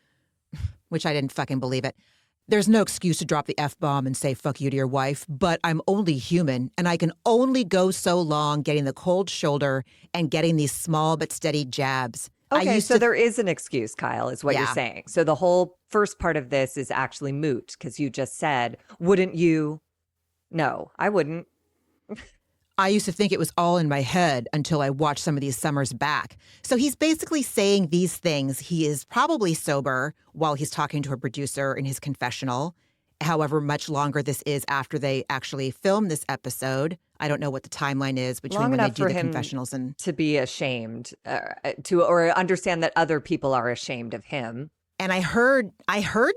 which I didn't fucking believe it, there's no excuse to drop the F-bomb and say fuck you to your wife, but I'm only human and I can only go so long getting the cold shoulder and getting these small but steady jabs. Okay, so there is an excuse, Kyle, is what you're saying. So the whole first part of this is actually moot because you just said, wouldn't you? No, I wouldn't. I used to think it was all in my head until I watched some of these summers back. So he's basically saying these things. He is probably sober while he's talking to a producer in his confessional. However much longer this is after they actually film this episode. I don't know what the timeline is between when they do the confessionals and to be ashamed or understand that other people are ashamed of him. And I heard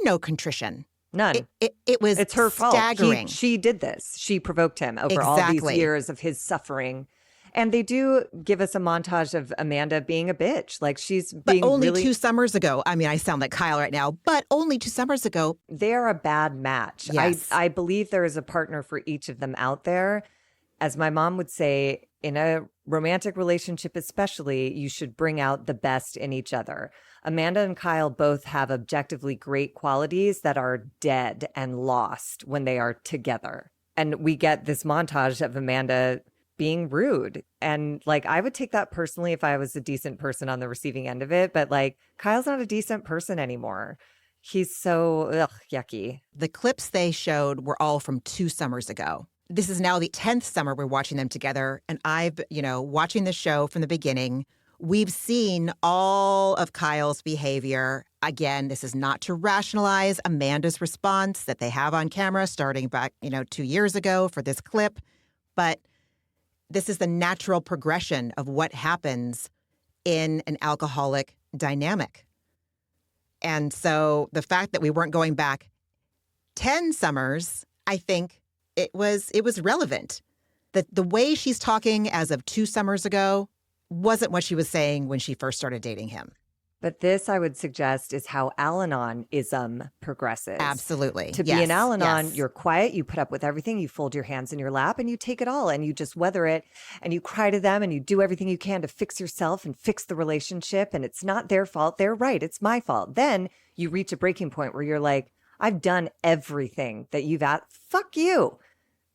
no contrition. None. It's her staggering. Fault. She did this. She provoked him over all these years of his suffering. And they do give us a montage of Amanda being a bitch. Like she's being But only really... 2 summers ago. I mean, I sound like Kyle right now, but only 2 summers ago. They're a bad match. Yes. I believe there is a partner for each of them out there. As my mom would say, in a romantic relationship especially, you should bring out the best in each other. Amanda and Kyle both have objectively great qualities that are dead and lost when they are together. And we get this montage of Amanda being rude. And like, I would take that personally if I was a decent person on the receiving end of it. But like, Kyle's not a decent person anymore. He's so yucky. The clips they showed were all from 2 summers ago. This is now the 10th summer we're watching them together. And I've, watching the show from the beginning, we've seen all of Kyle's behavior. Again, this is not to rationalize Amanda's response that they have on camera starting back, 2 years ago for this clip. But this is the natural progression of what happens in an alcoholic dynamic. And so the fact that we weren't going back 10 summers, I think it was relevant. The way she's talking as of 2 summers ago wasn't what she was saying when she first started dating him. But this, I would suggest, is how Al-Anon-ism progresses. Absolutely. To be an Al-Anon, you're quiet, you put up with everything, you fold your hands in your lap, and you take it all, and you just weather it, and you cry to them, and you do everything you can to fix yourself and fix the relationship, and it's not their fault, they're right, it's my fault. Then you reach a breaking point where you're like, I've done everything that you've asked. Fuck you.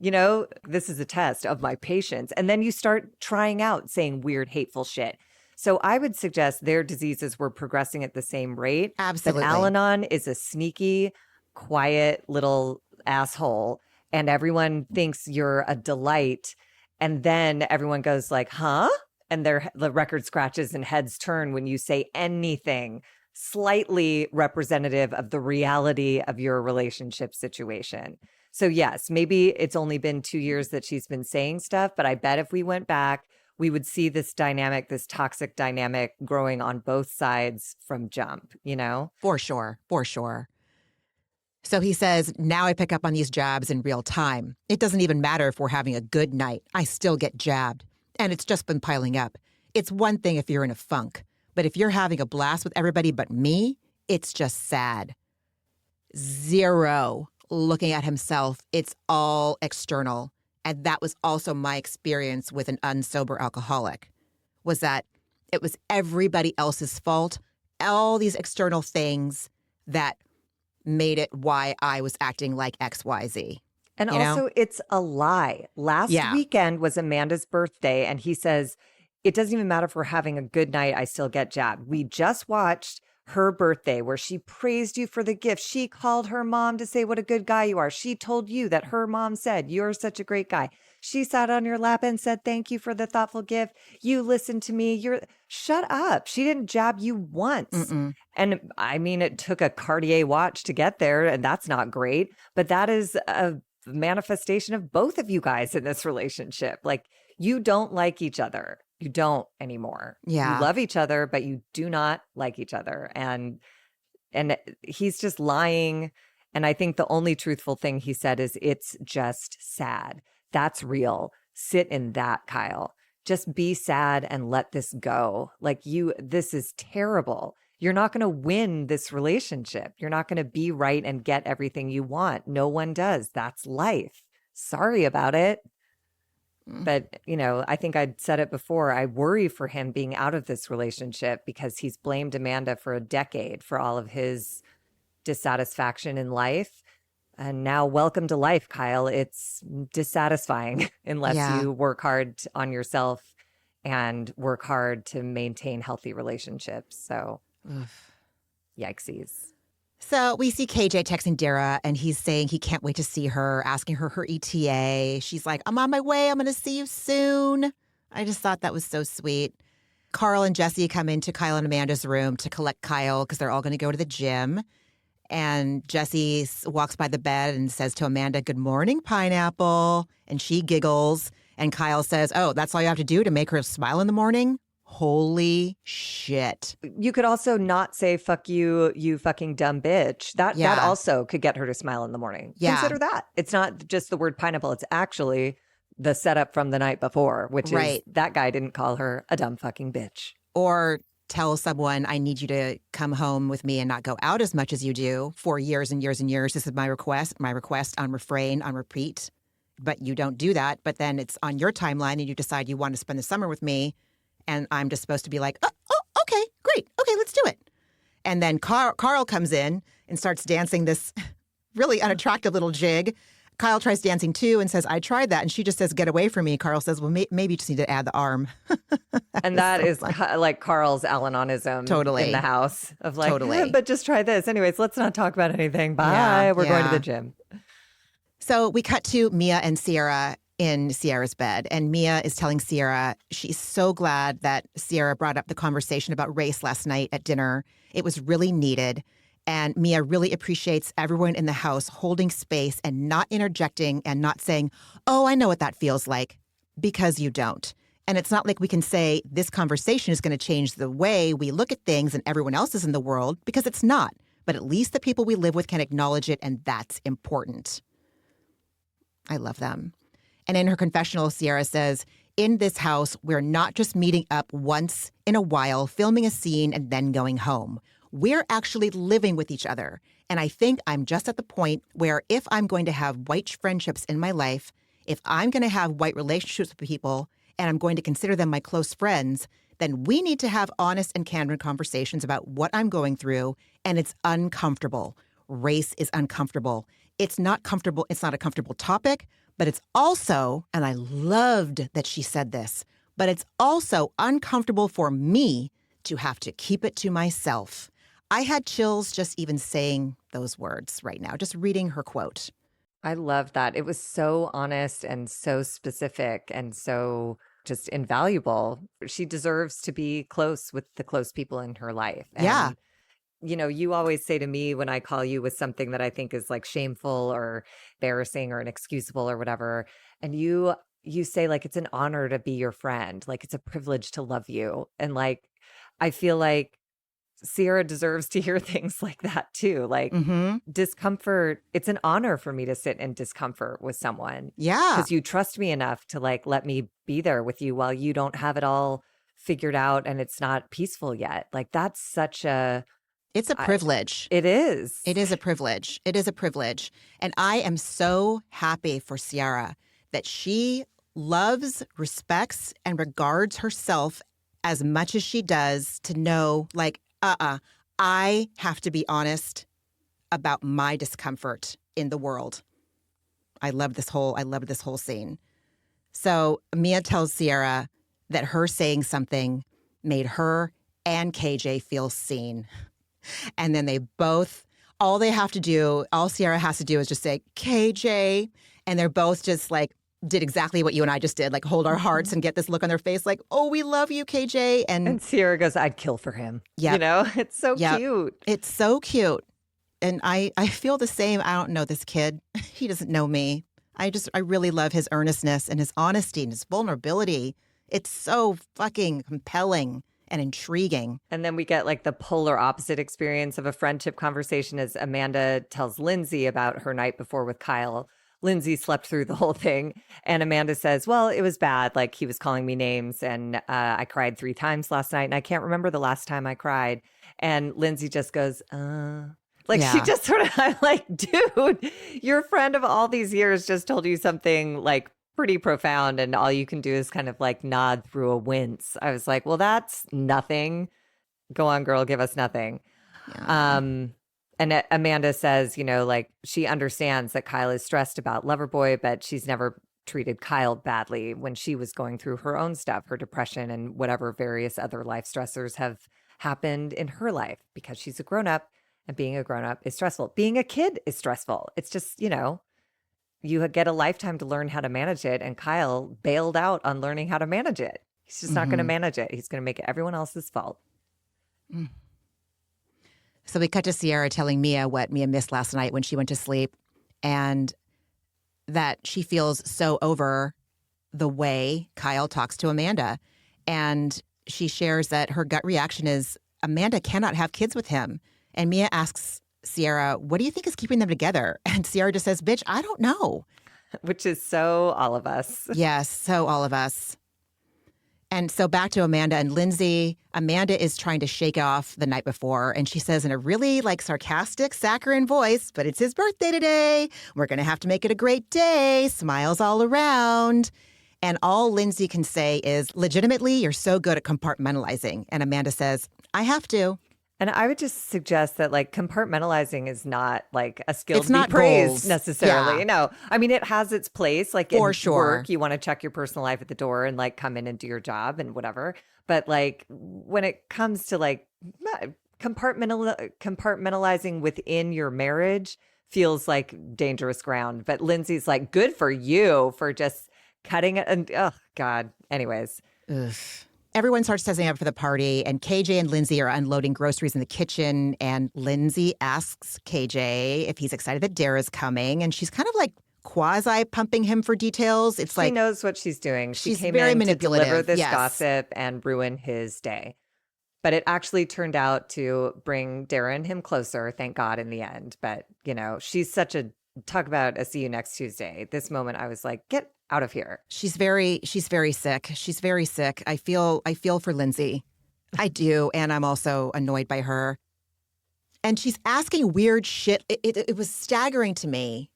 This is a test of my patience. And then you start trying out saying weird, hateful shit. So I would suggest their diseases were progressing at the same rate. Absolutely. But Al-Anon is a sneaky, quiet little asshole. And everyone thinks you're a delight. And then everyone goes like, huh? And the record scratches and heads turn when you say anything slightly representative of the reality of your relationship situation. So yes, maybe it's only been 2 years that she's been saying stuff, but I bet if we went back, we would see this dynamic, this toxic dynamic growing on both sides from jump, For sure. For sure. So he says, now I pick up on these jabs in real time. It doesn't even matter if we're having a good night. I still get jabbed. And it's just been piling up. It's one thing if you're in a funk, but if you're having a blast with everybody but me, it's just sad. 0 looking at himself, it's all external. And that was also my experience with an unsober alcoholic, was that it was everybody else's fault, all these external things that made it why I was acting like XYZ. And You know? also, it's a lie. Last Yeah. weekend was Amanda's birthday, and he says, it doesn't even matter if we're having a good night, I still get jabbed. We just watched her birthday where she praised you for the gift. She called her mom to say what a good guy you are. She told you that her mom said, you're such a great guy. She sat on your lap and said, thank you for the thoughtful gift. You listened to me. Shut up. She didn't jab you once. Mm-mm. And I mean, it took a Cartier watch to get there, and that's not great. But that is a manifestation of both of you guys in this relationship. Like, you don't like each other. You don't anymore. You Yeah. love each other, but you do not like each other. And he's just lying. And I think the only truthful thing he said is, it's just sad. That's real. Sit in that, Kyle. Just be sad and let this go. Like, this is terrible. You're not going to win this relationship. You're not going to be right and get everything you want. No one does. That's life. Sorry about it. But, I think I'd said it before. I worry for him being out of this relationship because he's blamed Amanda for a decade for all of his dissatisfaction in life. And now, welcome to life, Kyle. It's dissatisfying unless you work hard on yourself and work hard to maintain healthy relationships. So, yikesies. So we see KJ texting Dara, and he's saying he can't wait to see her, asking her ETA. She's like, I'm on my way. I'm going to see you soon. I just thought that was so sweet. Carl and Jesse come into Kyle and Amanda's room to collect Kyle because they're all going to go to the gym. And Jesse walks by the bed and says to Amanda, good morning, pineapple. And she giggles. And Kyle says, oh, that's all you have to do to make her smile in the morning? Holy shit. You could also not say, fuck you, you fucking dumb bitch. That also could get her to smile in the morning. Yeah. Consider that. It's not just the word pineapple. It's actually the setup from the night before, which is that guy didn't call her a dumb fucking bitch. Or tell someone, I need you to come home with me and not go out as much as you do for years and years and years. This is my request on refrain, on repeat. But you don't do that. But then it's on your timeline and you decide you want to spend the summer with me. And I'm just supposed to be like, oh, okay, great. Okay, let's do it. And then Carl comes in and starts dancing this really unattractive little jig. Kyle tries dancing too and says, I tried that. And she just says, get away from me. Carl says, well, maybe you just need to add the arm. And that is like Carl's Al-Anonism in the house of like, but just try this. Anyways, let's not talk about anything. Bye. We're going to the gym. So we cut to Mia and Sierra in Sierra's bed. And Mia is telling Sierra she's so glad that Sierra brought up the conversation about race last night at dinner. It was really needed. And Mia really appreciates everyone in the house holding space and not interjecting and not saying, oh, I know what that feels like, because you don't. And it's not like we can say this conversation is going to change the way we look at things and everyone else is in the world, because it's not. But at least the people we live with can acknowledge it, and that's important. I love them. And in her confessional, Sierra says, in this house, we're not just meeting up once in a while, filming a scene, and then going home. We're actually living with each other. And I think I'm just at the point where if I'm going to have white friendships in my life, if I'm going to have white relationships with people, and I'm going to consider them my close friends, then we need to have honest and candid conversations about what I'm going through. And it's uncomfortable. Race is uncomfortable. It's not comfortable. It's not a comfortable topic. But it's also, and I loved that she said this, but it's also uncomfortable for me to have to keep it to myself. I had chills just even saying those words right now, just reading her quote. I love that. It was so honest and so specific and so just invaluable. She deserves to be close with the close people in her life. And you always say to me when I call you with something that I think is like shameful or embarrassing or inexcusable or whatever, and you say like, it's an honor to be your friend. Like, it's a privilege to love you. And like, I feel like Sierra deserves to hear things like that too. Like discomfort. It's an honor for me to sit in discomfort with someone. Yeah. Because you trust me enough to like, let me be there with you while you don't have it all figured out and it's not peaceful yet. Like, that's such a It's a privilege. It is. It is a privilege. It is a privilege. And I am so happy for Ciara that she loves, respects, and regards herself as much as she does to know, like, I have to be honest about my discomfort in the world. I love this whole scene. So Mia tells Ciara that her saying something made her and KJ feel seen. And then they both, all Ciara has to do is just say, KJ. And they're both just like, did exactly what you and I just did, like hold our hearts and get this look on their face like, oh, we love you, KJ. And Ciara goes, I'd kill for him. Yeah. You know, it's so cute. It's so cute. And I feel the same. I don't know this kid. He doesn't know me. I really love his earnestness and his honesty and his vulnerability. It's so fucking compelling and intriguing. And then we get like the polar opposite experience of a friendship conversation as Amanda tells Lindsay about her night before with Kyle. Lindsay slept through the whole thing. And Amanda says, well, it was bad. Like he was calling me names and I cried 3 times last night and I can't remember the last time I cried. And Lindsay just goes, She just sort of, I'm like, dude, your friend of all these years just told you something like pretty profound and all you can do is kind of like nod through a wince. I was like, well, that's nothing. Go on, girl, give us nothing. Yeah. And Amanda says, you know, like she understands that Kyle is stressed about Loverboy, but she's never treated Kyle badly when she was going through her own stuff, her depression and whatever various other life stressors have happened in her life because she's a grown-up and being a grown-up is stressful. Being a kid is stressful. It's just, you know, you get a lifetime to learn how to manage it. And Kyle bailed out on learning how to manage it. He's just not going to manage it. He's going to make it everyone else's fault. Mm. So we cut to Ciara telling Mia what Mia missed last night when she went to sleep and that she feels so over the way Kyle talks to Amanda. And she shares that her gut reaction is Amanda cannot have kids with him. And Mia asks Ciara, what do you think is keeping them together? And Ciara just says, bitch, I don't know. Which is so all of us. Yes, so all of us. And so back to Amanda and Lindsay. Amanda is trying to shake off the night before. And she says in a really like sarcastic, saccharine voice, but it's his birthday today. We're going to have to make it a great day. Smiles all around. And all Lindsay can say is, legitimately, you're so good at compartmentalizing. And Amanda says, I have to. And I would just suggest that like compartmentalizing is not like a skill it's to be not praised goals. necessarily. Yeah. No, I mean, it has its place. Like for in sure. work, you want to check your personal life at the door and like come in and do your job and whatever. But like when it comes to like compartmentalizing within your marriage feels like dangerous ground. But Lindsay's like, good for you for just cutting it. And oh God. Anyways. Ugh. Everyone starts setting up for the party, and KJ and Lindsay are unloading groceries in the kitchen, and Lindsay asks KJ if he's excited that Dara's coming, and she's kind of like quasi-pumping him for details. It's she like... knows what she's doing. She came very in manipulative. to deliver this yes. gossip and ruin his day. But it actually turned out to bring Dara and him closer, thank God, in the end. But, you know, she's such a... Talk about a see you next Tuesday. This moment, I was like, get out of here. She's very sick. She's very sick. I feel for Lindsay. I do. And I'm also annoyed by her. And she's asking weird shit. It was staggering to me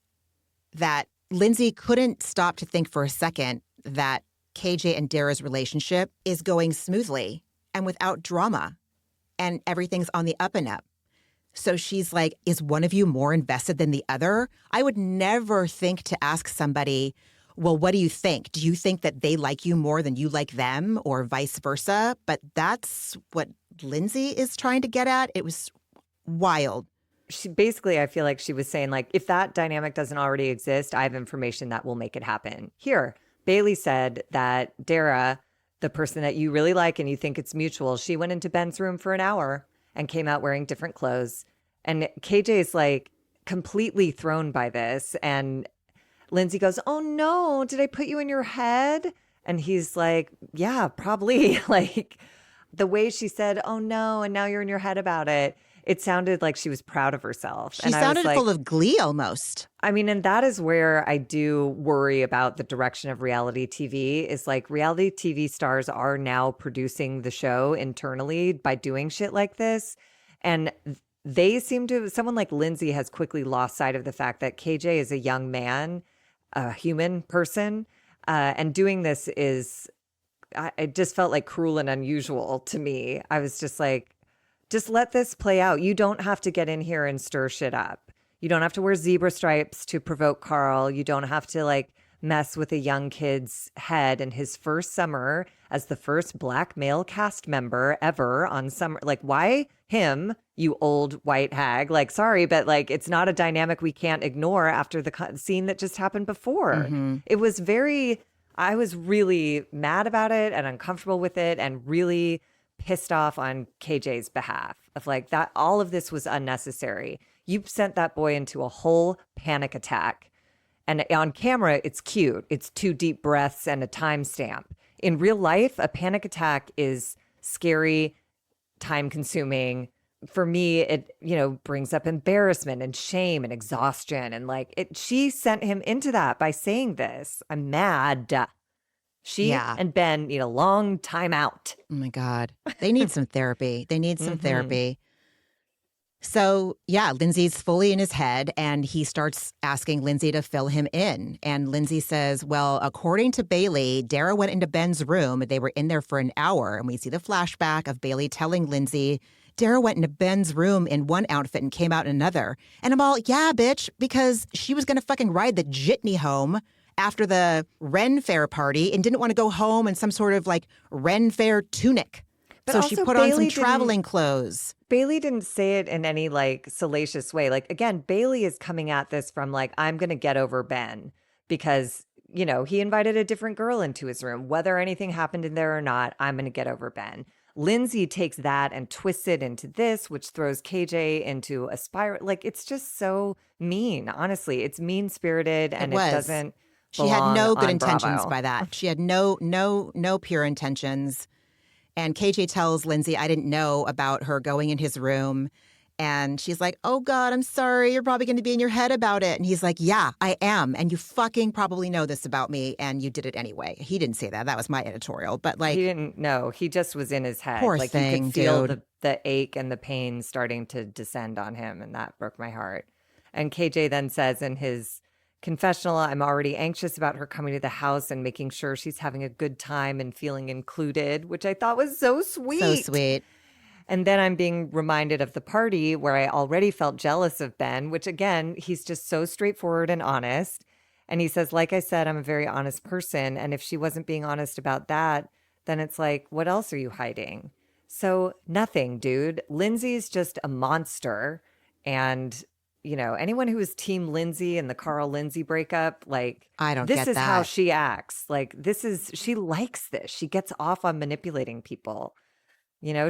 that Lindsay couldn't stop to think for a second that KJ and Dara's relationship is going smoothly and without drama and everything's on the up and up. So she's like, is one of you more invested than the other? I would never think to ask somebody, well, what do you think? Do you think that they like you more than you like them or vice versa? But that's what Lindsay is trying to get at. It was wild. She basically, I feel like she was saying, like, if that dynamic doesn't already exist, I have information that will make it happen. Here, Bailey said that Dara, the person that you really like and you think it's mutual, she went into Ben's room for an hour and came out wearing different clothes. And KJ is like completely thrown by this. And Lindsay goes, oh no, did I put you in your head? And he's like, yeah, probably. Like the way she said, oh no, and now you're in your head about it. It sounded like she was proud of herself. She sounded full of glee almost. I mean, and that is where I do worry about the direction of reality TV is like reality TV stars are now producing the show internally by doing shit like this. And they seem to, someone like Lindsay has quickly lost sight of the fact that KJ is a young man, a human person. And doing this is, it just felt like cruel and unusual to me. I was just like, just let this play out. You don't have to get in here and stir shit up. You don't have to wear zebra stripes to provoke Carl. You don't have to like mess with a young kid's head in his first summer as the first Black male cast member ever on Summer. Like, why him, you old white hag? Like, sorry, but like, it's not a dynamic we can't ignore after the scene that just happened before. It was very, I was really mad about it and uncomfortable with it and really pissed off on KJ's behalf of like that. All of this was unnecessary. You sent that boy into a whole panic attack. And on camera, it's cute. It's 2 deep breaths and a timestamp. In real life, a panic attack is scary, time consuming. For me, it, brings up embarrassment and shame and exhaustion. And like she sent him into that by saying this. I'm mad. She and Ben need a long time out. Oh my God. They need some therapy. They need some therapy. So, yeah, Lindsay's fully in his head and he starts asking Lindsay to fill him in. And Lindsay says, well, according to Bailey, Dara went into Ben's room. They were in there for an hour. And we see the flashback of Bailey telling Lindsay, Dara went into Ben's room in one outfit and came out in another. And I'm all, yeah, bitch, because she was going to fucking ride the jitney home after the Ren Fair party and didn't want to go home in some sort of like Ren Fair tunic. But so she put on some traveling clothes. Bailey didn't say it in any like salacious way. Like, again, Bailey is coming at this from like, I'm going to get over Ben because, he invited a different girl into his room. Whether anything happened in there or not, I'm going to get over Ben. Lindsay takes that and twists it into this, which throws KJ into a spiral. Like, it's just so mean. Honestly, it's mean spirited and it doesn't. She had no good intentions Bravo. by that. She had no pure intentions. And KJ tells Lindsay, I didn't know about her going in his room. And she's like, oh, God, I'm sorry. You're probably going to be in your head about it. And he's like, yeah, I am. And you fucking probably know this about me. And you did it anyway. He didn't say that. That was my editorial. But like, he didn't know. He just was in his head. Poor like thing, you could feel dude. the ache and the pain starting to descend on him. And that broke my heart. And KJ then says in his confessional, I'm already anxious about her coming to the house and making sure she's having a good time and feeling included, which I thought was so sweet. So sweet. And then I'm being reminded of the party where I already felt jealous of Ben, which again, he's just so straightforward and honest. And he says, like I said, I'm a very honest person. And if she wasn't being honest about that, then it's like, what else are you hiding? So nothing, dude. Lindsay's just a monster. And anyone who is Team Lindsay and the Carl Lindsay breakup, like, I don't this get is that. how she acts. Like, she likes this. She gets off on manipulating people.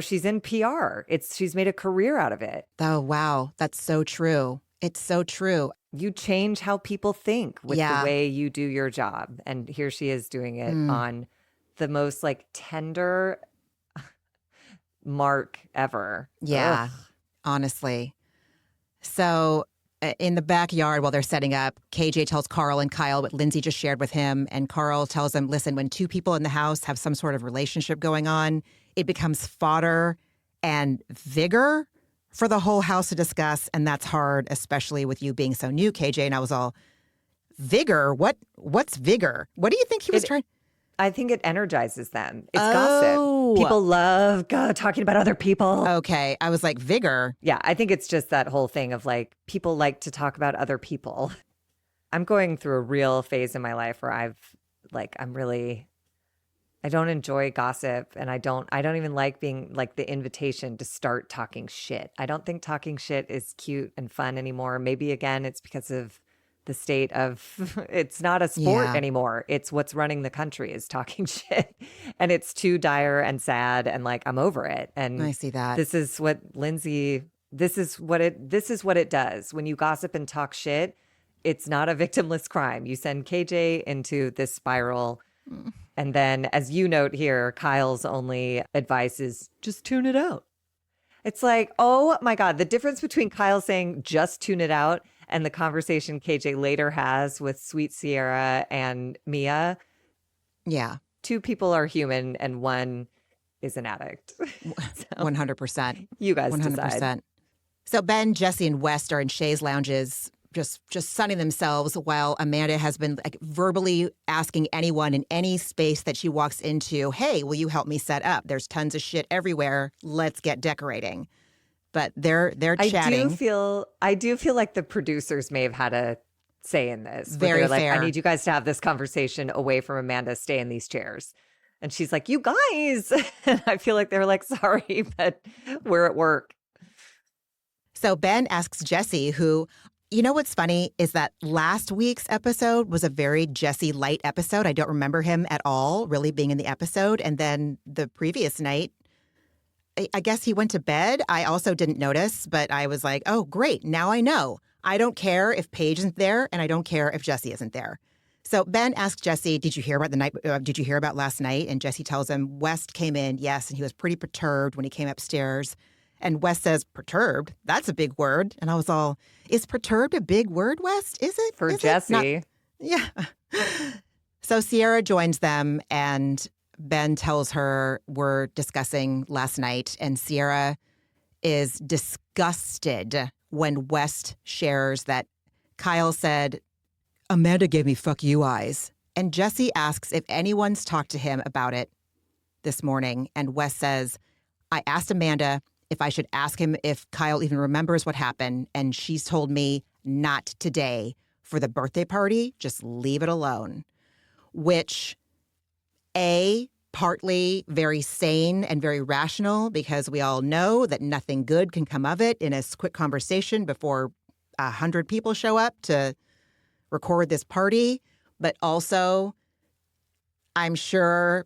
She's in PR. She's made a career out of it. Oh, wow. That's so true. It's so true. You change how people think with the way you do your job. And here she is doing it on the most like tender mark ever. Yeah, Ugh. honestly. So in the backyard while they're setting up, KJ tells Carl and Kyle what Lindsay just shared with him. And Carl tells them, listen, when 2 people in the house have some sort of relationship going on, it becomes fodder and vigor for the whole house to discuss. And that's hard, especially with you being so new, KJ. And I was all, vigor? What's vigor? What do you think he was trying? I think it energizes them. It's gossip. People love talking about other people. Okay. I was like, vigor? Yeah, I think it's just that whole thing of like, people like to talk about other people. I'm going through a real phase in my life where I don't enjoy gossip and I don't even like being like the invitation to start talking shit. I don't think talking shit is cute and fun anymore. Maybe again, it's because of the state of it's not a sport anymore. It's what's running the country is talking shit. And it's too dire and sad and like I'm over it. And I see that. This is what it does. When you gossip and talk shit, it's not a victimless crime. You send KJ into this spiral. And then as you note here, Kyle's only advice is just tune it out. It's like, oh my God, the difference between Kyle saying just tune it out and the conversation KJ later has with Sweet Sierra and Mia. Yeah. 2 people are human and one is an addict. So 100%. you guys decide. 100%. So Ben, Jesse, and West are in Shay's lounges, just sunning themselves while Amanda has been like verbally asking anyone in any space that she walks into, hey, will you help me set up? There's tons of shit everywhere. Let's get decorating. But they're chatting. I do feel like the producers may have had a say in this. Very they're like, fair. I need you guys to have this conversation away from Amanda. Stay in these chairs. And she's like, you guys. And I feel like they're like, sorry, but we're at work. So Ben asks Jesse, who, you know what's funny is that last week's episode was a very Jesse light episode. I don't remember him at all really being in the episode. And then the previous night, I guess he went to bed. I also didn't notice, but I was like, oh, great. Now I know. I don't care if Paige isn't there, and I don't care if Jesse isn't there. So Ben asks Jesse, did you hear about last night? And Jesse tells him West came in, yes, and he was pretty perturbed when he came upstairs. And West says, perturbed? That's a big word. And I was all, is perturbed a big word, West? Is it? For Is Jesse. Yeah. So Sierra joins them, and Ben tells her we're discussing last night, and Sierra is disgusted when West shares that Kyle said, Amanda gave me fuck you eyes. And Jesse asks if anyone's talked to him about it this morning. And West says, I asked Amanda if I should ask him if Kyle even remembers what happened. And she's told me not today for the birthday party. Just leave it alone. Which, partly very sane and very rational, because we all know that nothing good can come of it in a quick conversation before 100 people show up to record this party. But also, I'm sure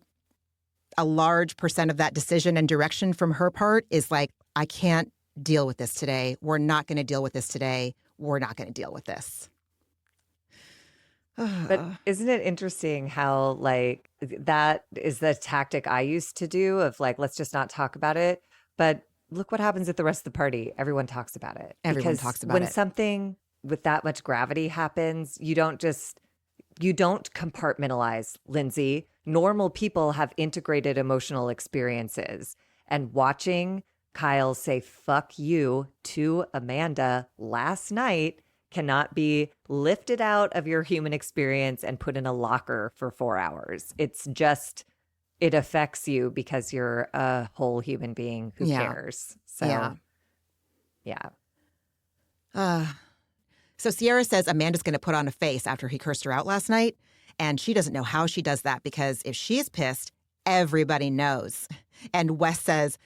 a large percent of that decision and direction from her part is like, I can't deal with this today. We're not going to deal with this today. We're not going to deal with this. But isn't it interesting how, like, that is the tactic I used to do of, like, let's just not talk about it. But look what happens at the rest of the party. Everyone talks about it. Everyone talks about when it. When something with that much gravity happens, you don't compartmentalize, Lindsay. Normal people have integrated emotional experiences. And watching Kyle say, fuck you to Amanda last night cannot be lifted out of your human experience and put in a locker for 4 hours. It's just, it affects you because you're a whole human being who cares. So, So Sierra says Amanda's going to put on a face after he cursed her out last night. And she doesn't know how she does that, because if she's pissed, everybody knows. And Wes says,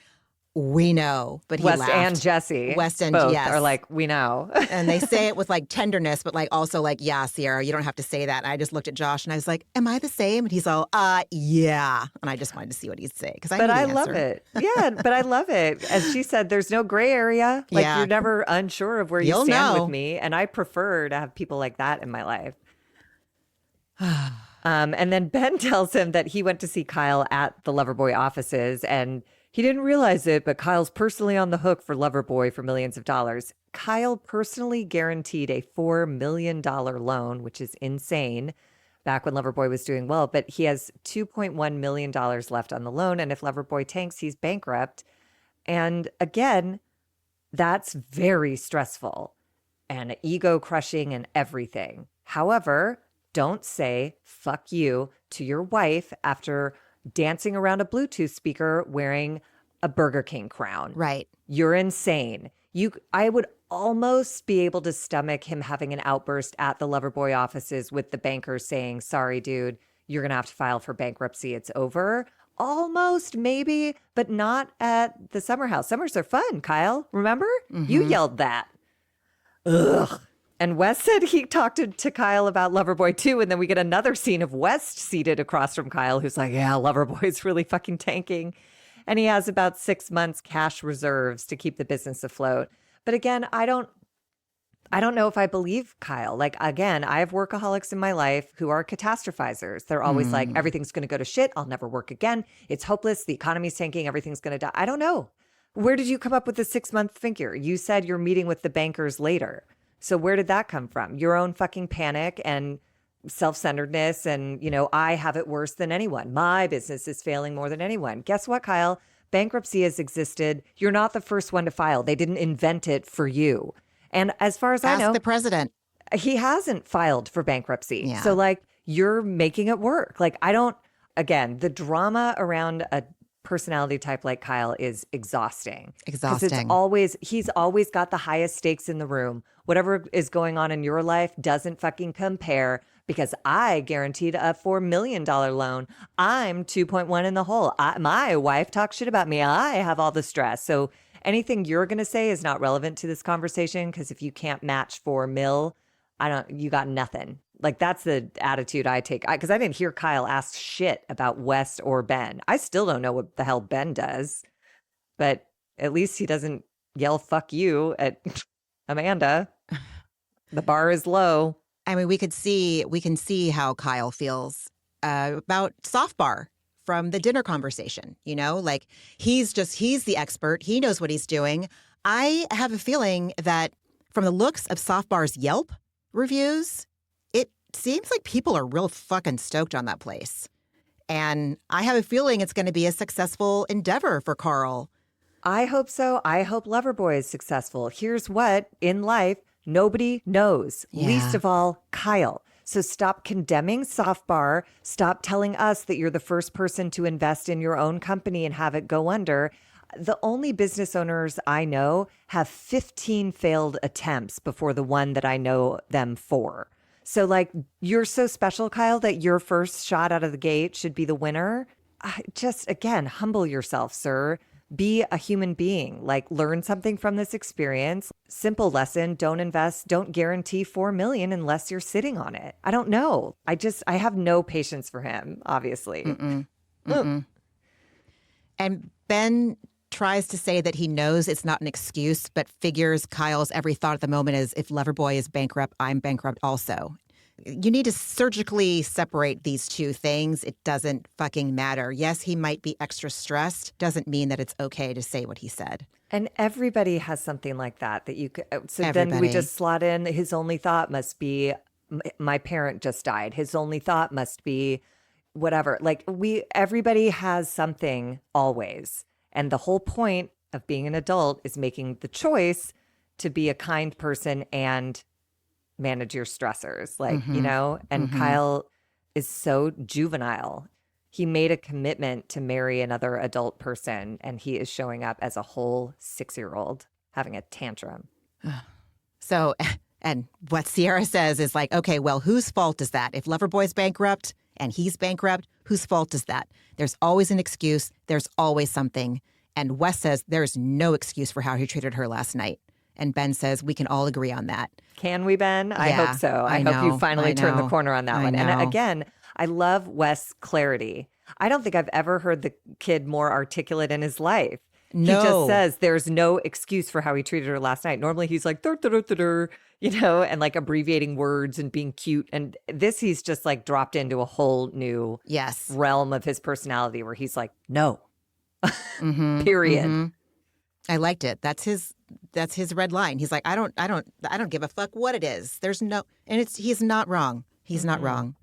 we know, but he West laughed. And Jesse. West and both yes. are like, we know. And they say it with like tenderness, but like also like, yeah, Sierra, you don't have to say that. And I just looked at Josh and I was like, am I the same? And he's all, yeah. And I just wanted to see what he'd say. But I love it. Yeah, but I love it. As she said, there's no gray area. Like you're never unsure of where you stand with me. And I prefer to have people like that in my life. And then Ben tells him that he went to see Kyle at the Loverboy offices, and he didn't realize it, but Kyle's personally on the hook for Loverboy for millions of dollars. Kyle personally guaranteed a $4 million loan, which is insane, back when Loverboy was doing well. But he has $2.1 million left on the loan. And if Loverboy tanks, he's bankrupt. And again, that's very stressful and ego crushing and everything. However, don't say fuck you to your wife after dancing around a Bluetooth speaker wearing a Burger King crown. Right. You're insane. I would almost be able to stomach him having an outburst at the Loverboy offices with the banker saying, sorry, dude, you're going to have to file for bankruptcy. It's over. Almost, maybe, but not at the summer house. Summers are fun, Kyle. Remember? Mm-hmm. You yelled that. Ugh. And Wes said he talked to Kyle about Loverboy too. And then we get another scene of West seated across from Kyle, who's like, yeah, Loverboy's really fucking tanking. And he has about 6 months cash reserves to keep the business afloat. But again, I don't know if I believe Kyle. Like, again, I have workaholics in my life who are catastrophizers. They're always like, everything's going to go to shit. I'll never work again. It's hopeless. The economy's tanking. Everything's going to die. I don't know. Where did you come up with the 6 month figure? You said you're meeting with the bankers later. So where did that come from? Your own fucking panic and self-centeredness and, I have it worse than anyone. My business is failing more than anyone. Guess what, Kyle? Bankruptcy has existed. You're not the first one to file. They didn't invent it for you. And as far as I Ask know, the president. he hasn't filed for bankruptcy. Yeah. So like you're making it work. Like again, the drama around a personality type like Kyle is exhausting. Because Exhausting. he's always got the highest stakes in the room. Whatever is going on in your life doesn't fucking compare because I guaranteed a $4 million loan. I'm 2.1 in the hole. My wife talks shit about me. I have all the stress. So anything you're going to say is not relevant to this conversation because if you can't match 4 mil, you got nothing. Like that's the attitude I take. Because I didn't hear Kyle ask shit about West or Ben. I still don't know what the hell Ben does, but at least he doesn't yell "fuck you" at Amanda. The bar is low. I mean, we can see how Kyle feels about soft bar from the dinner conversation. Like he's the expert. He knows what he's doing. I have a feeling that from the looks of soft bar's Yelp reviews, it seems like people are real fucking stoked on that place. And I have a feeling it's going to be a successful endeavor for Carl. I hope so. I hope Loverboy is successful. Here's what in life nobody knows, least of all Kyle. So stop condemning Soft Bar. Stop telling us that you're the first person to invest in your own company and have it go under. The only business owners I know have 15 failed attempts before the one that I know them for. So like you're so special, Kyle, that your first shot out of the gate should be the winner. Just again, humble yourself, sir. Be a human being, like learn something from this experience. Simple lesson. Don't invest. Don't guarantee 4 million unless you're sitting on it. I don't know. I have no patience for him, obviously. Mm-mm. Mm-mm. And Ben tries to say that he knows it's not an excuse, but figures Kyle's every thought at the moment is if Loverboy is bankrupt, I'm bankrupt also. You need to surgically separate these two things. It doesn't fucking matter. Yes, he might be extra stressed. Doesn't mean that it's okay to say what he said. And everybody has something like that you could. So Everybody. Then we just slot in. His only thought must be, my parent just died. His only thought must be, whatever. Like everybody has something always. And the whole point of being an adult is making the choice to be a kind person and manage your stressors, and Kyle is so juvenile. He made a commitment to marry another adult person and he is showing up as a whole 6-year-old having a tantrum. So, and what Sierra says is like, okay, well, whose fault is that? If Loverboy's bankrupt and he's bankrupt, whose fault is that? There's always an excuse. There's always something. And Wes says there's no excuse for how he treated her last night. And Ben says we can all agree on that. Can we, Ben? I hope so. I hope you finally turn the corner on that one. And again, I love Wes' clarity. I don't think I've ever heard the kid more articulate in his life. No. He just says there's no excuse for how he treated her last night. Normally he's like, and like abbreviating words and being cute. And this, he's just like dropped into a whole new realm of his personality where he's like, no, period. Mm-hmm. I liked it. That's his red line. He's like, I don't give a fuck what it is. There's no, and he's not wrong. He's not wrong.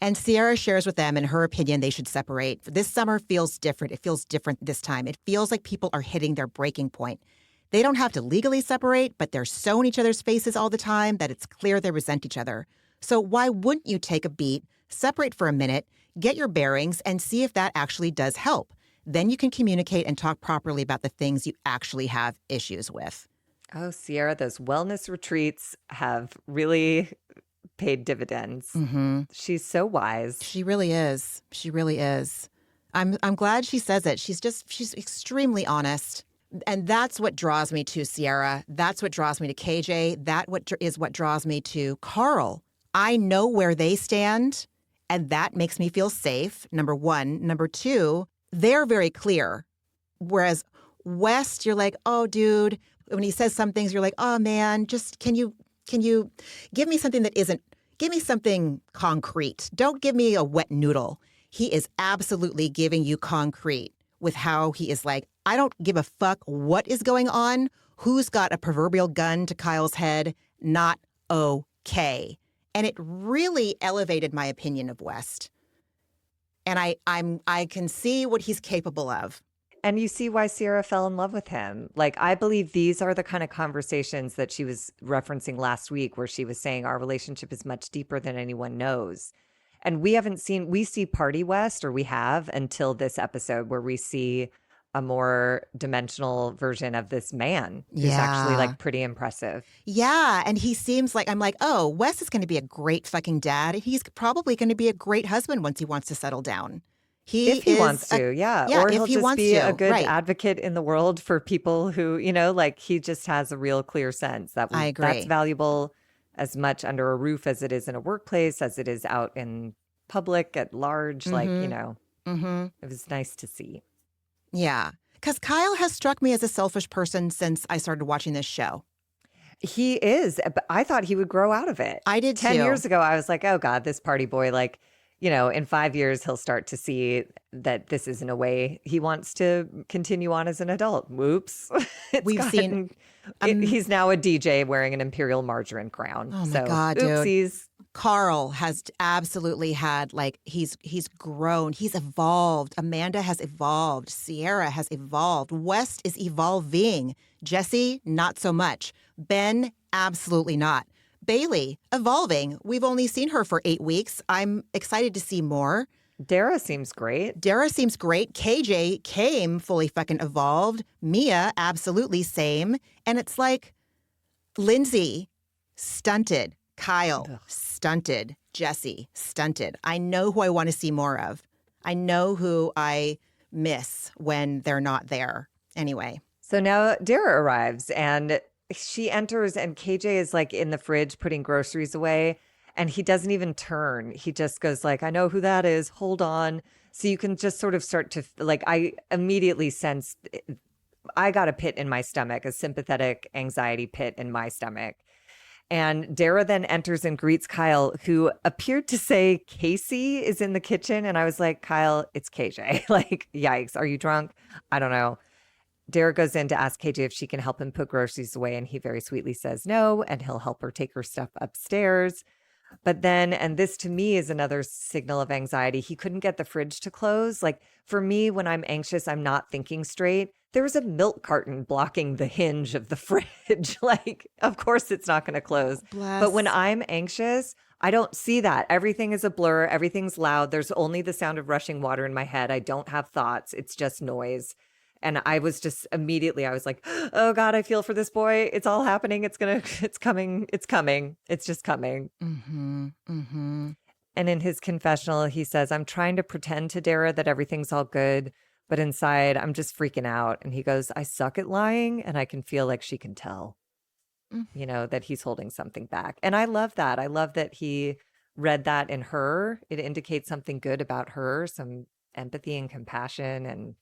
And Sierra shares with them, in her opinion, they should separate. This summer feels different. It feels different this time. It feels like people are hitting their breaking point. They don't have to legally separate, but they're so in each other's faces all the time that it's clear they resent each other. So why wouldn't you take a beat, separate for a minute, get your bearings, and see if that actually does help? Then you can communicate and talk properly about the things you actually have issues with. Oh, Sierra, those wellness retreats have really paid dividends. Mm-hmm. She's so wise. She really is. She really is. I'm glad she says it. She's extremely honest. And that's what draws me to Sierra. That's what draws me to KJ. That is what draws me to Carl. I know where they stand, and that makes me feel safe, number one. Number two, they're very clear. Whereas West, you're like, oh, dude, when he says some things, you're like, oh, man, just can you give me something give me something concrete. Don't give me a wet noodle. He is absolutely giving you concrete with how he is like, I don't give a fuck what is going on. Who's got a proverbial gun to Kyle's head? Not okay. And it really elevated my opinion of West. And I can see what he's capable of. And you see why Sierra fell in love with him. Like, I believe these are the kind of conversations that she was referencing last week, where she was saying our relationship is much deeper than anyone knows. And we see Party West, or we have until this episode, where we see a more dimensional version of this man who's actually Yeah. like pretty impressive. Yeah. And he seems like, I'm like, oh, Wes is going to be a great fucking dad. He's probably going to be a great husband once he wants to settle down. If he wants to, yeah. Yeah, Or if he'll he just wants be to, a good right. advocate in the world for people who, like he just has a real clear sense that I agree. that's valuable as much under a roof as it is in a workplace, as it is out in public at large. Like, Mm-hmm. it was nice to see. Yeah. Because Kyle has struck me as a selfish person since I started watching this show. He is, but I thought he would grow out of it. I did 10 too. years ago, I was like, oh God, this party boy, like, in 5 years, he'll start to see that this isn't a way he wants to continue on as an adult. Whoops. He's now a DJ wearing an Imperial Margarine crown. Oh my God, dude. Oopsies. Carl has absolutely had, like, he's grown. He's evolved. Amanda has evolved. Sierra has evolved. West is evolving. Jesse, not so much. Ben, absolutely not. Bailey, evolving. We've only seen her for 8 weeks. I'm excited to see more. Dara seems great. KJ came fully fucking evolved. Mia, absolutely same. And it's like, Lindsay, stunted. Kyle, stunted. Jesse, stunted. I know who I want to see more of. I know who I miss when they're not there. Anyway. So now Dara arrives and she enters and KJ is like in the fridge putting groceries away and he doesn't even turn. He just goes like, I know who that is. Hold on. So you can just sort of start to, like, I immediately sense I got a pit in my stomach, a sympathetic anxiety pit in my stomach. And Dara then enters and greets Kyle, who appeared to say Casey is in the kitchen. And I was like, Kyle, it's KJ. Like, yikes. Are you drunk? I don't know. Dara goes in to ask KJ if she can help him put groceries away. And he very sweetly says no. And he'll help her take her stuff upstairs. But then, and this to me is another signal of anxiety, he couldn't get the fridge to close. Like, for me, when I'm anxious, I'm not thinking straight. There was a milk carton blocking the hinge of the fridge. Like, of course it's not going to close. Bless. But when I'm anxious, I don't see that. Everything is a blur. Everything's loud. There's only the sound of rushing water in my head. I don't have thoughts. It's just noise. And I was just immediately, I was like, oh God, I feel for this boy. It's all happening. It's coming. It's just coming. Mm-hmm. Mm-hmm. And in his confessional, he says, I'm trying to pretend to Dara that everything's all good, but inside I'm just freaking out. And he goes, I suck at lying and I can feel like she can tell, that he's holding something back. And I love that. I love that he read that in her. It indicates something good about her, some empathy and compassion. And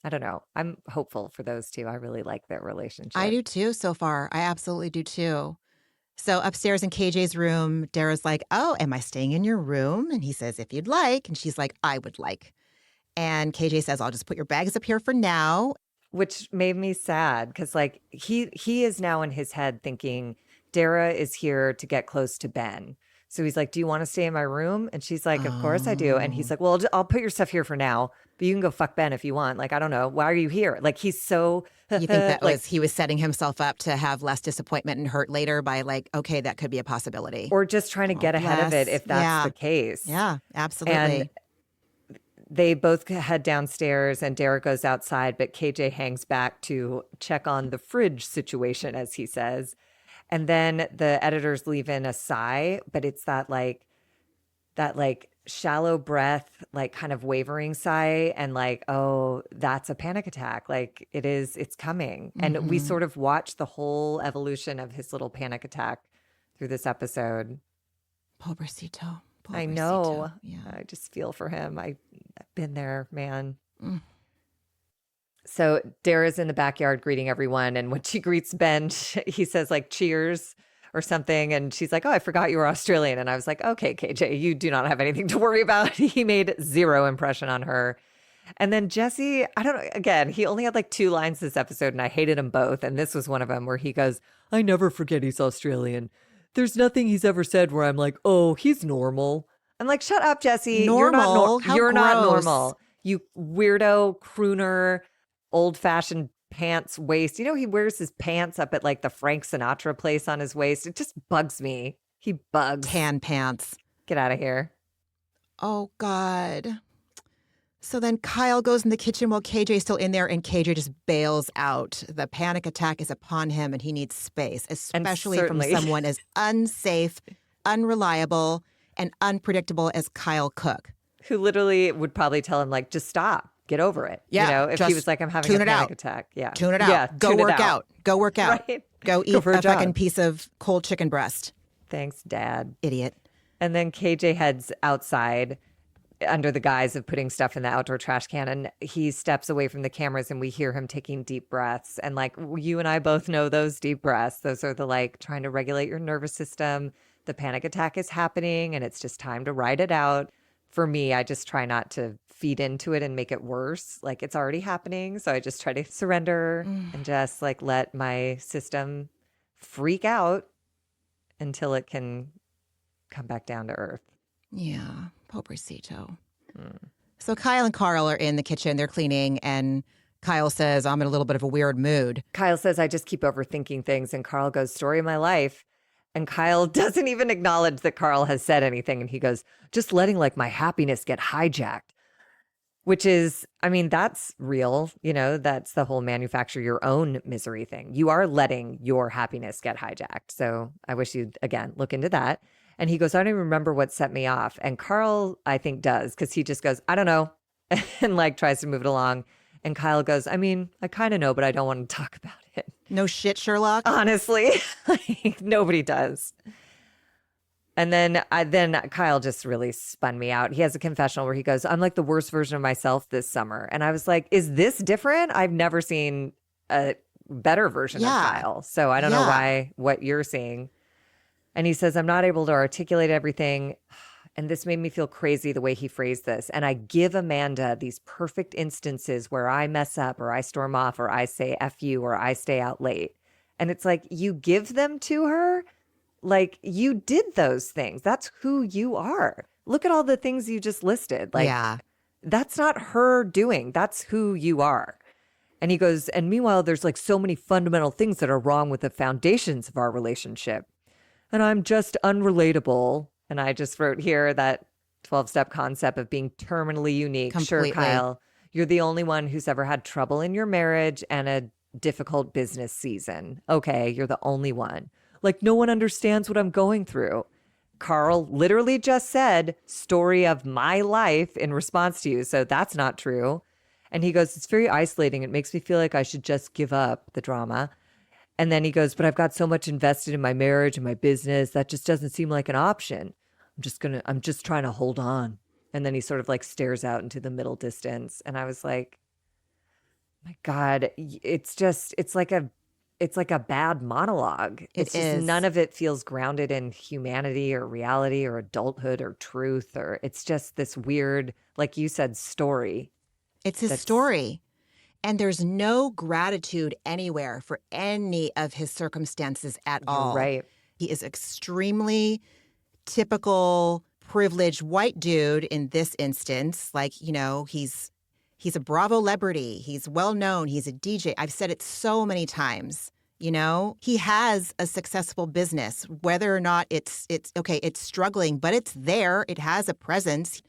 I don't know. I'm hopeful for those two. I really like their relationship. I do too so far. I absolutely do too. So upstairs in KJ's room, Dara's like, oh, am I staying in your room? And he says, if you'd like. And she's like, I would like. And KJ says, I'll just put your bags up here for now. Which made me sad because like he is now in his head thinking Dara is here to get close to Ben. So he's like, do you want to stay in my room? And she's like, of course I do. And he's like, well, I'll put your stuff here for now, but you can go fuck Ben if you want. Like, I don't know. Why are you here? Like, he's so... You think that like, he was setting himself up to have less disappointment and hurt later by like, okay, that could be a possibility. Or just trying to get ahead of it if that's the case. Yeah, absolutely. And they both head downstairs and Dara goes outside, but KJ hangs back to check on the fridge situation, as he says. And then the editors leave in a sigh, but it's that shallow breath, like kind of wavering sigh. And like, oh, that's a panic attack. Like it's coming. Mm-hmm. And we sort of watch the whole evolution of his little panic attack through this episode. Pobrecito. I know. Yeah. I just feel for him. I've been there, man. Mm. So Dara's in the backyard greeting everyone. And when she greets Ben, he says like, cheers or something. And she's like, oh, I forgot you were Australian. And I was like, okay, KJ, you do not have anything to worry about. He made zero impression on her. And then Jesse, I don't know, again, he only had like 2 lines this episode and I hated them both. And this was one of them where he goes, I never forget he's Australian. there's nothing he's ever said where I'm like, oh, he's normal. I'm like, shut up, Jesse. Normal? How You're not gross. normal. You weirdo crooner, old fashioned pants waist. You know, he wears his pants up at like the Frank Sinatra place on his waist. It just bugs me. He bugs. Tan pants. Get out of here. Oh, God. So then Kyle goes in the kitchen while KJ's still in there, and KJ just bails out. The panic attack is upon him, and he needs space, especially from someone as unsafe, unreliable, and unpredictable as Kyle Cook. Who literally would probably tell him, like, just stop. Get over it. Yeah, you know, if he was like, I'm having a panic attack. Yeah. Tune it out. Yeah, Go work out. Go work out. Right? Go eat a fucking piece of cold chicken breast. Thanks, Dad. Idiot. And then KJ heads outside under the guise of putting stuff in the outdoor trash can. And he steps away from the cameras and we hear him taking deep breaths. And like you and I both know those deep breaths. Those are the like trying to regulate your nervous system. The panic attack is happening and it's just time to ride it out. For me, I just try not to feed into it and make it worse. Like it's already happening. So I just try to surrender and just like let my system freak out until it can come back down to earth. Yeah, pobrecito. So Kyle and Carl are in the kitchen. They're cleaning, and Kyle says, I'm in a little bit of a weird mood. Kyle says, I just keep overthinking things. And Carl goes, story of my life. And Kyle doesn't even acknowledge that Carl has said anything. And he goes, just letting like my happiness get hijacked. Which is, I mean, that's real. You know, that's the whole manufacture your own misery thing. You are letting your happiness get hijacked. So I wish you'd, again, look into that. And he goes, I don't even remember what set me off. And Carl, I think, does, because he just goes, I don't know, and like tries to move it along. And Kyle goes, I mean, I kind of know, but I don't want to talk about it. No shit, Sherlock. Honestly, like, nobody does. And then Kyle just really spun me out. He has a confessional where he goes, I'm like the worst version of myself this summer. And I was like, is this different? I've never seen a better version of Kyle. So I don't know what you're seeing. And he says, I'm not able to articulate everything. And this made me feel crazy the way he phrased this. And I give Amanda these perfect instances where I mess up or I storm off or I say F you or I stay out late. And it's like, you give them to her? Like, you did those things. That's who you are. Look at all the things you just listed. Like, that's not her doing. That's who you are. And he goes, and meanwhile, there's like so many fundamental things that are wrong with the foundations of our relationship. And I'm just unrelatable. And I just wrote here that 12-step concept of being terminally unique. Completely. Sure, Kyle, you're the only one who's ever had trouble in your marriage and a difficult business season. Okay, you're the only one. Like, no one understands what I'm going through. Carl literally just said, story of my life in response to you. So that's not true. And he goes, it's very isolating. It makes me feel like I should just give up the drama. And then he goes, but I've got so much invested in my marriage and my business. That just doesn't seem like an option. I'm just trying to hold on. And then he sort of like stares out into the middle distance. And I was like, my God, it's like a bad monologue. It's just none of it feels grounded in humanity or reality or adulthood or truth, or it's just this weird, like you said, story. It's his story. And there's no gratitude anywhere for any of his circumstances at all. Right. He is extremely typical privileged white dude in this instance. Like, you know, he's a Bravo celebrity. He's well known. He's a DJ. I've said it so many times. You know, he has a successful business, whether or not it's okay, it's struggling, but it's there. It has a presence.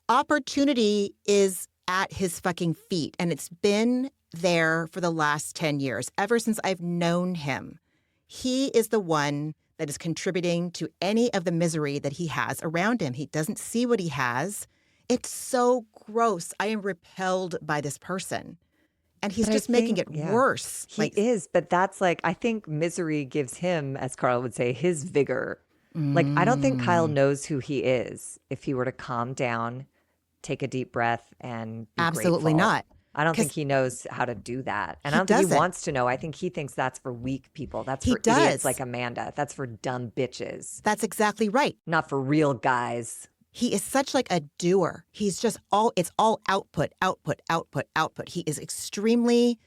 Opportunity is at his fucking feet. And it's been there for the last 10 years, ever since I've known him. He is the one that is contributing to any of the misery that he has around him. He doesn't see what he has. It's so gross. I am repelled by this person. And he's just making it worse. He is, but that's like, I think misery gives him, as Carl would say, his vigor. Like, I don't think Kyle knows who he is if he were to calm down, take a deep breath, and be absolutely grateful. not. I don't think he knows how to do that. And I don't think he wants to know. I think he thinks that's for weak people. That's for idiots like Amanda. That's for dumb bitches. That's exactly right. Not for real guys. He is such like a doer. He's just it's all output, output, output, output. He is extremely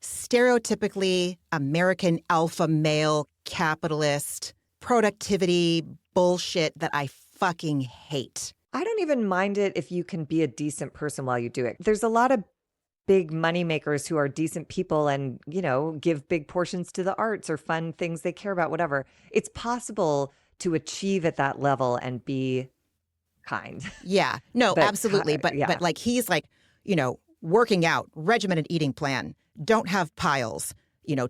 stereotypically American alpha male capitalist productivity bullshit that I fucking hate. I don't even mind it if you can be a decent person while you do it. There's a lot of big money makers who are decent people and, give big portions to the arts or fun things they care about, whatever. It's possible to achieve at that level and be kind. Yeah, no, But absolutely. But yeah. like he's like, working out, regimented eating plan, don't have piles,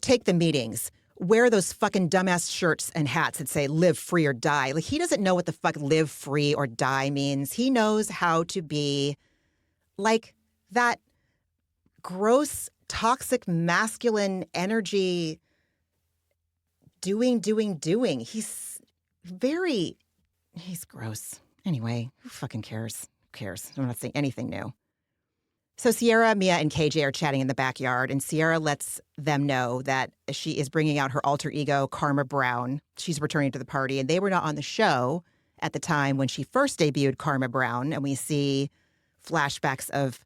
take the meetings, wear those fucking dumbass shirts and hats that say live free or die. Like he doesn't know what the fuck live free or die means. He knows how to be like that gross, toxic, masculine energy doing. He's gross. Anyway, who fucking cares? Who cares? I'm not saying anything new. So Sierra, Mia, and KJ are chatting in the backyard, and Sierra lets them know that she is bringing out her alter ego, Karma Brown. She's returning to the party, and they were not on the show at the time when she first debuted Karma Brown, and we see flashbacks of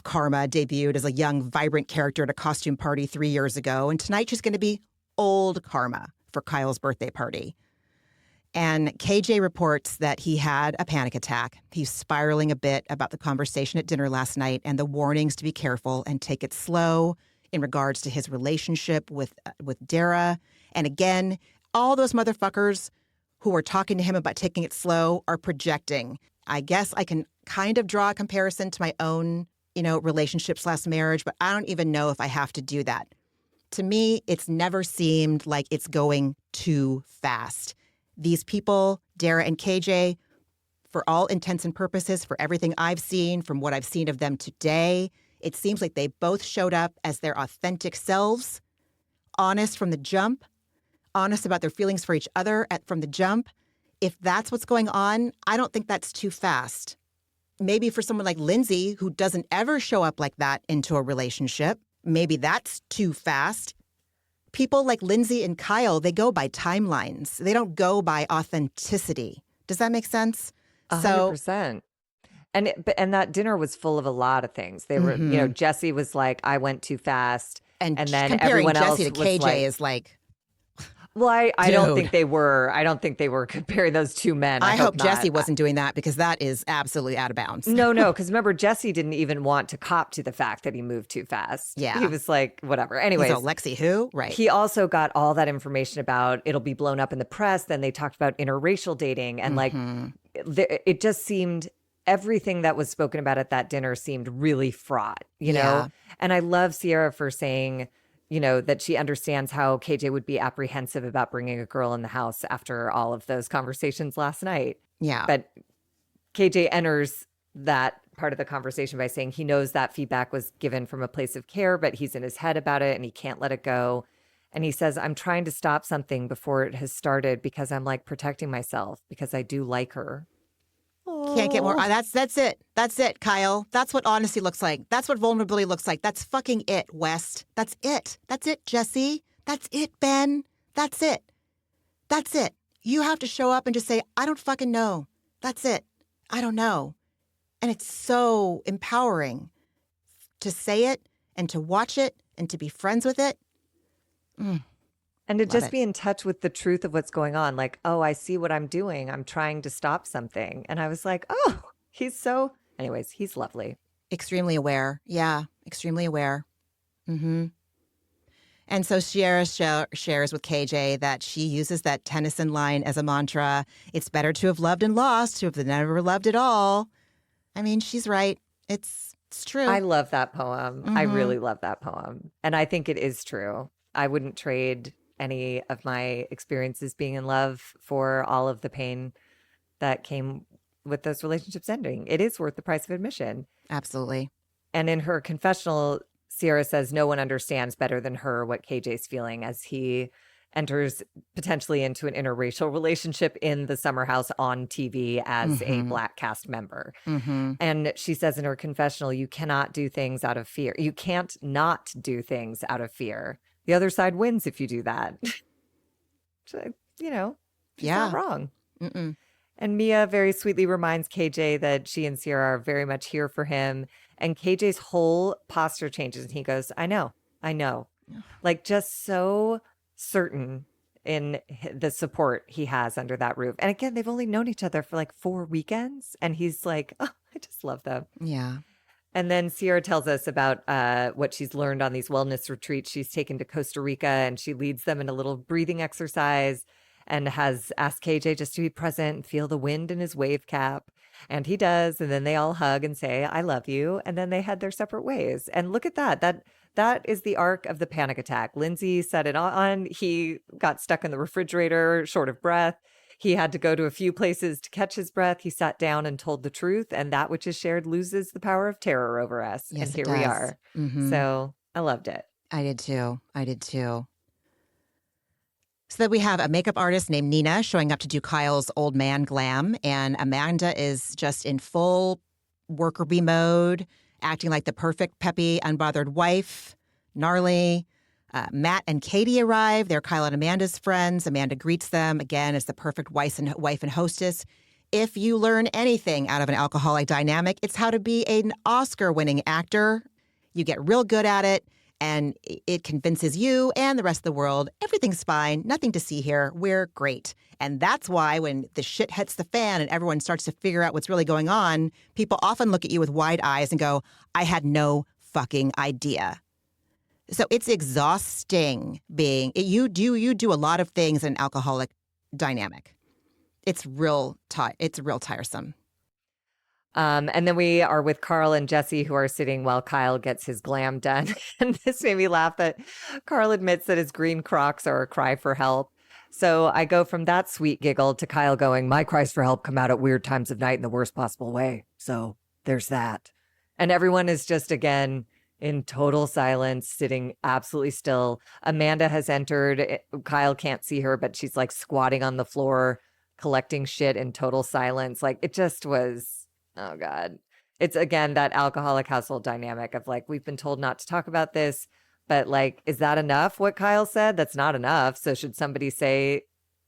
Karma debuted as a young, vibrant character at a costume party 3 years ago, and tonight she's going to be old Karma for Kyle's birthday party. And KJ reports that he had a panic attack. He's spiraling a bit about the conversation at dinner last night and the warnings to be careful and take it slow in regards to his relationship with Dara. And again, all those motherfuckers who are talking to him about taking it slow are projecting. I guess I can kind of draw a comparison to my own, relationship/marriage, but I don't even know if I have to do that. To me, it's never seemed like it's going too fast. These people, Dara and KJ, for all intents and purposes, for everything I've seen, from what I've seen of them today, it seems like they both showed up as their authentic selves, honest from the jump, honest about their feelings for each other from the jump. If that's what's going on, I don't think that's too fast. Maybe for someone like Lindsay, who doesn't ever show up like that into a relationship, maybe that's too fast. People like Lindsay and Kyle, they go by timelines. They don't go by authenticity. Does that make sense? 100%. And that dinner was full of a lot of things. They were, Jesse was like, I went too fast. And then comparing everyone else Jesse to was KJ is like, well, I don't dude. think they were. I don't think they were comparing those two men. I hope not. Jesse wasn't doing that because that is absolutely out of bounds. No, because remember, Jesse didn't even want to cop to the fact that he moved too fast. Yeah. He was like, whatever. Anyways. He's Lexi who? Right. He also got all that information about it'll be blown up in the press. Then they talked about interracial dating. And it just seemed everything that was spoken about at that dinner seemed really fraught, know? And I love Sierra for saying, that she understands how KJ would be apprehensive about bringing a girl in the house after all of those conversations last night. Yeah. But KJ enters that part of the conversation by saying he knows that feedback was given from a place of care, but he's in his head about it and he can't let it go. And he says, I'm trying to stop something before it has started because I'm like protecting myself because I do like her. Can't get more. That's it. That's it, Kyle. That's what honesty looks like. That's what vulnerability looks like. That's fucking it, West. That's it. That's it, Jesse. That's it, Ben. That's it. That's it. You have to show up and just say, I don't fucking know. That's it. I don't know. And it's so empowering to say it and to watch it and to be friends with it. And to just be in touch with the truth of what's going on. Like, oh, I see what I'm doing. I'm trying to stop something. And I was like, oh, anyways, he's lovely. Extremely aware. Yeah, extremely aware. Mm-hmm. And so Sierra shares with KJ that she uses that Tennyson line as a mantra. It's better to have loved and lost to have never loved at all. I mean, she's right. It's true. I love that poem. I really love that poem. And I think it is true. I wouldn't trade any of my experiences being in love for all of the pain that came with those relationships ending. It is worth the price of admission. Absolutely. And in her confessional, Sierra says no one understands better than her what KJ's feeling as he enters potentially into an interracial relationship in the summer house on TV as a Black cast member. And she says in her confessional, you cannot do things out of fear. You can't not do things out of fear. The other side wins if you do that. She's not wrong. And Mia very sweetly reminds KJ that she and Sierra are very much here for him. And KJ's whole posture changes and he goes, I know. Like just so certain in the support he has under that roof. And again, they've only known each other for like 4 weekends. And he's like, oh, I just love them. Yeah. And then Sierra tells us about what she's learned on these wellness retreats she's taken to Costa Rica, and she leads them in a little breathing exercise and has asked KJ just to be present and feel the wind in his wave cap. And he does. And then they all hug and say, I love you. And then they head their separate ways. And look at that. That is the arc of the panic attack. Lindsay set it on. He got stuck in the refrigerator, short of breath. He had to go to a few places to catch his breath. He sat down and told the truth, and that which is shared loses the power of terror over us. Yes, and here it we does. are. Mm-hmm. So I loved it. I did too. So then we have a makeup artist named Nina showing up to do Kyle's old man glam, and Amanda is just in full worker bee mode, acting like the perfect, peppy, unbothered wife. Gnarly. Matt and Katie arrive. They're Kyle and Amanda's friends. Amanda greets them again as the perfect wife and hostess. If you learn anything out of an alcoholic dynamic, it's how to be an Oscar-winning actor. You get real good at it, and it convinces you and the rest of the world everything's fine, nothing to see here, we're great. And that's why when the shit hits the fan and everyone starts to figure out what's really going on, people often look at you with wide eyes and go, I had no fucking idea. So it's exhausting being you do a lot of things in an alcoholic dynamic. It's real tiresome. And then we are with Carl and Jesse, who are sitting while Kyle gets his glam done. And this made me laugh that Carl admits that his green Crocs are a cry for help. So I go from that sweet giggle to Kyle going, my cries for help come out at weird times of night in the worst possible way. So there's that. And everyone is just, again, in total silence, sitting absolutely still. Amanda has entered. Kyle can't see her, but she's like squatting on the floor, collecting shit in total silence. Like it just was, oh God. It's again, that alcoholic household dynamic of like, we've been told not to talk about this, but like, is that enough? What Kyle said, that's not enough. So should somebody say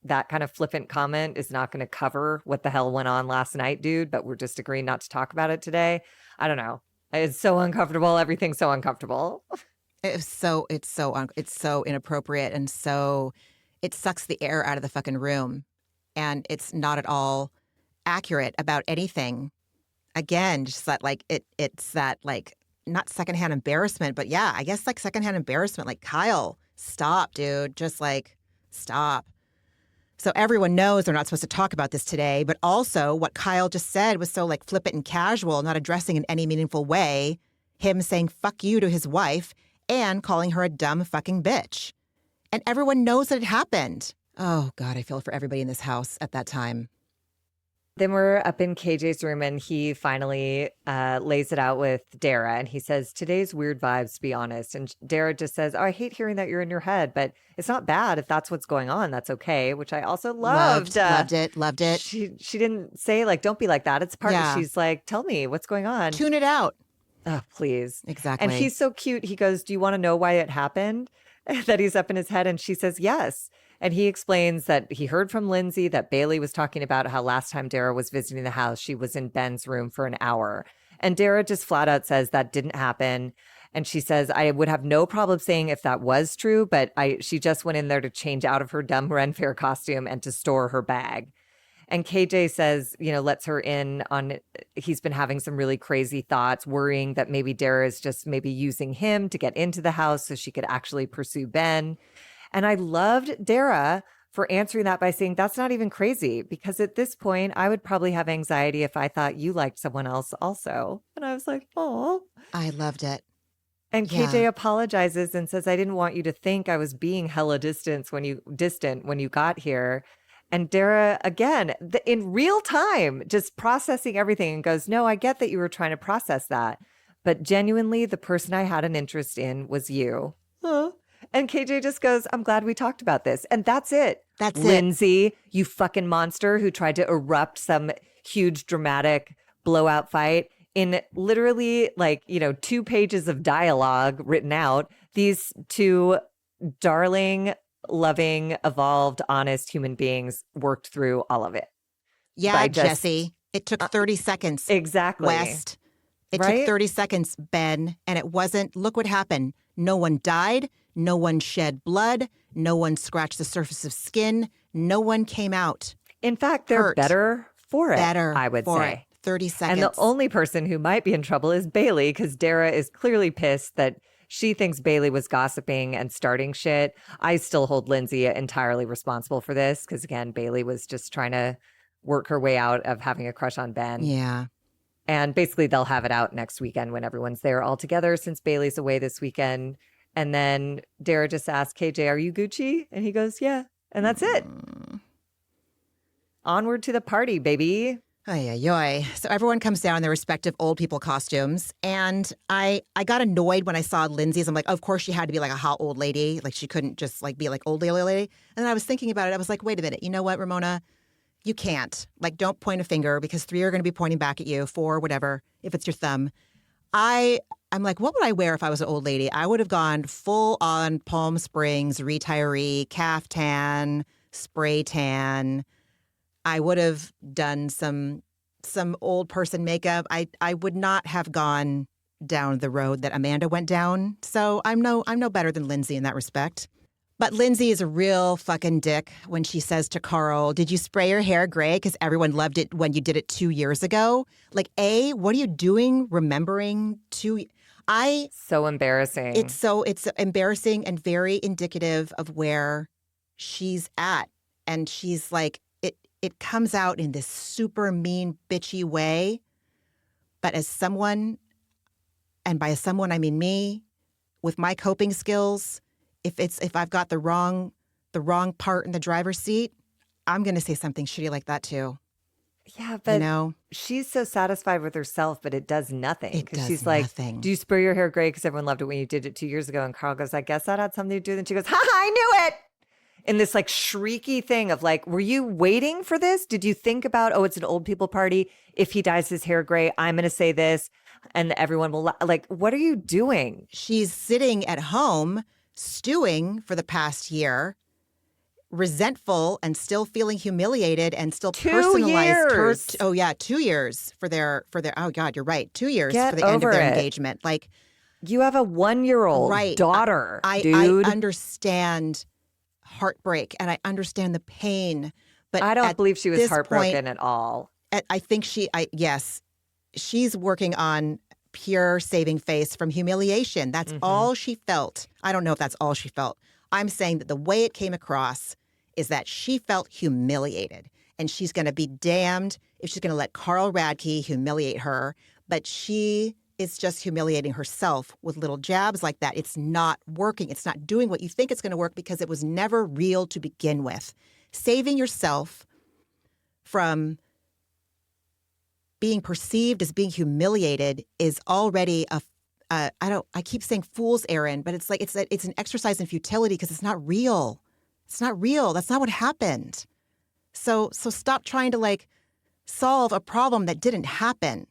that kind of flippant comment is not going to cover what the hell went on last night, dude, but we're just agreeing not to talk about it today? I don't know. It's so uncomfortable. Everything's so uncomfortable. It's so inappropriate, and so it sucks the air out of the fucking room, and it's not at all accurate about anything. Again, just that like it's that like not secondhand embarrassment, but yeah, I guess like secondhand embarrassment. Like Kyle, stop, dude. Just like stop. So everyone knows they're not supposed to talk about this today, but also what Kyle just said was so like flippant and casual, not addressing in any meaningful way, him saying fuck you to his wife and calling her a dumb fucking bitch. And everyone knows that it happened. Oh God, I feel for everybody in this house at that time. Then we're up in KJ's room and he finally lays it out with Dara. And he says, today's weird vibes, to be honest. And Dara just says, oh, I hate hearing that you're in your head, but it's not bad. If that's what's going on, that's okay, which I also loved. Loved it. She didn't say like, don't be like that. It's part of, she's like, tell me what's going on. Tune it out. Oh, please. Exactly. And he's so cute. He goes, do you want to know why it happened? That he's up in his head. And she says, yes. And he explains that he heard from Lindsay that Bailey was talking about how last time Dara was visiting the house, she was in Ben's room for an hour. And Dara just flat out says that didn't happen. And she says, I would have no problem saying if that was true, but she just went in there to change out of her dumb Ren Fair costume and to store her bag. And KJ says, lets her in on, he's been having some really crazy thoughts, worrying that maybe Dara is just maybe using him to get into the house so she could actually pursue Ben. And I loved Dara for answering that by saying, that's not even crazy, because at this point, I would probably have anxiety if I thought you liked someone else also. And I was like, oh. I loved it. And KJ apologizes and says, I didn't want you to think I was being hella distant when you got here. And Dara, again, in real time, just processing everything and goes, no, I get that you were trying to process that. But genuinely, the person I had an interest in was you. Huh? And KJ just goes, I'm glad we talked about this. And that's it. That's Lindsay, you fucking monster who tried to erupt some huge dramatic blowout fight in literally 2 pages of dialogue written out. These two darling, loving, evolved, honest human beings worked through all of it. Yeah, Jesse. It took 30 seconds. Exactly. West. It took 30 seconds, Ben. And it wasn't, look what happened. No one died. No one shed blood. No one scratched the surface of skin. No one came out. In fact, they're Hurt. better for it, Better I would for say. it. 30 seconds. And the only person who might be in trouble is Bailey, because Dara is clearly pissed that she thinks Bailey was gossiping and starting shit. I still hold Lindsay entirely responsible for this because, again, Bailey was just trying to work her way out of having a crush on Ben. Yeah. And basically, they'll have it out next weekend when everyone's there all together since Bailey's away this weekend. And then Dara just asks KJ, "Are you Gucci?" And he goes, "Yeah." And that's it. Onward to the party, baby. Ay, ay, ay. So everyone comes down in their respective old people costumes. And I got annoyed when I saw Lindsay's. I'm like, of course she had to be like a hot old lady. Like she couldn't just like be like old lady. And then I was thinking about it. I was like, wait a minute. You know what, Ramona? You can't. Like, don't point a finger because 3 are going to be pointing back at you, 4, whatever, if it's your thumb. I'm like, what would I wear if I was an old lady? I would have gone full on Palm Springs, retiree, caftan, spray tan. I would have done some old person makeup. I would not have gone down the road that Amanda went down. So I'm no better than Lindsay in that respect. But Lindsay is a real fucking dick when she says to Carl, "Did you spray your hair gray? Because everyone loved it when you did it 2 years ago." Like, A, what are you doing remembering So embarrassing. It's embarrassing and very indicative of where she's at. And she's like, it comes out in this super mean, bitchy way. But as someone, and by someone I mean me, with my coping skills, if I've got the wrong part in the driver's seat, I'm going to say something shitty like that too. Yeah, but she's so satisfied with herself, but it does nothing. Because she's nothing. Like, "Do you spray your hair gray? Because everyone loved it when you did it 2 years ago." And Carl goes, "I guess that had something to do with it." And she goes, "Ha, I knew it." In this like shrieky thing of like, were you waiting for this? Did you think about, oh, it's an old people party. If he dyes his hair gray, I'm going to say this and everyone will like, what are you doing? She's sitting at home stewing for the past year, resentful and still feeling humiliated and still 2 personalized her. years. 2 years for their, oh God, you're right. 2 years Get for the end of over their it. engagement. Like, You have a 1-year-old daughter, dude. I understand heartbreak and I understand the pain, but I don't believe she was heartbroken point, at all. I think yes, she's working on pure saving face from humiliation. That's all she felt. I don't know if that's all she felt. I'm saying that the way it came across is that she felt humiliated, and she's going to be damned if she's going to let Carl Radke humiliate her. But she is just humiliating herself with little jabs like that. It's not working. It's not doing what you think it's going to work because it was never real to begin with. Saving yourself from being perceived as being humiliated is already I keep saying fool's errand, but it's like it's an exercise in futility because it's not real. It's not real. That's not what happened. So stop trying to like solve a problem that didn't happen.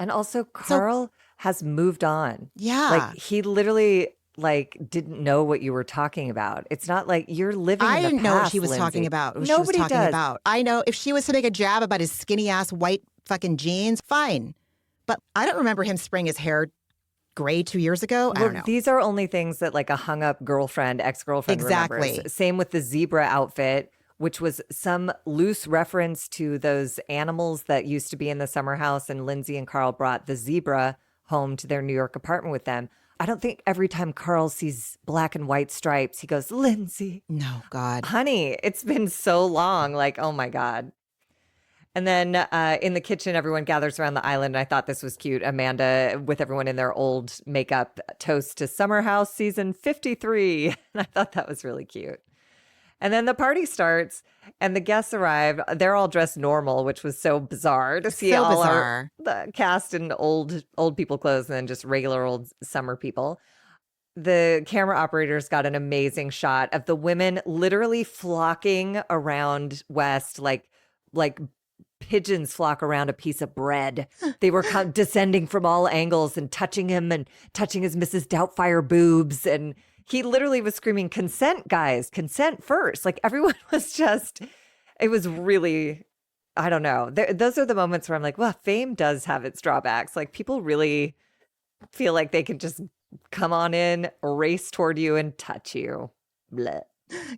And also Carl has moved on. Yeah. Like he literally like didn't know what you were talking about. It's not like you're living in the past, I didn't know what she was Lindsay. talking about. What Nobody she was talking does. about. I know if she was to make a jab about his skinny ass white fucking jeans, fine. But I don't remember him spraying his hair gray 2 years ago. I don't know. These are only things that like a hung up girlfriend, ex-girlfriend remembers. Same with the zebra outfit, which was some loose reference to those animals that used to be in the summer house. And Lindsay and Carl brought the zebra home to their New York apartment with them. I don't think every time Carl sees black and white stripes, he goes, "Lindsay." No, God. Honey, it's been so long. Like, oh my God. And then in the kitchen, everyone gathers around the island. And I thought this was cute. Amanda with everyone in their old makeup toast to Summer House season 53. And I thought that was really cute. And then the party starts and the guests arrive. They're all dressed normal, which was so bizarre to see the cast in old people clothes and then just regular old summer people. The camera operators got an amazing shot of the women literally flocking around West like pigeons flock around a piece of bread. They were descending from all angles and touching him and touching his Mrs. Doubtfire boobs. And he literally was screaming, "Consent, guys, consent first." Like everyone was just, it was really, I don't know. Those are the moments where I'm like, well, fame does have its drawbacks. Like people really feel like they can just come on in, race toward you and touch you. Bleh.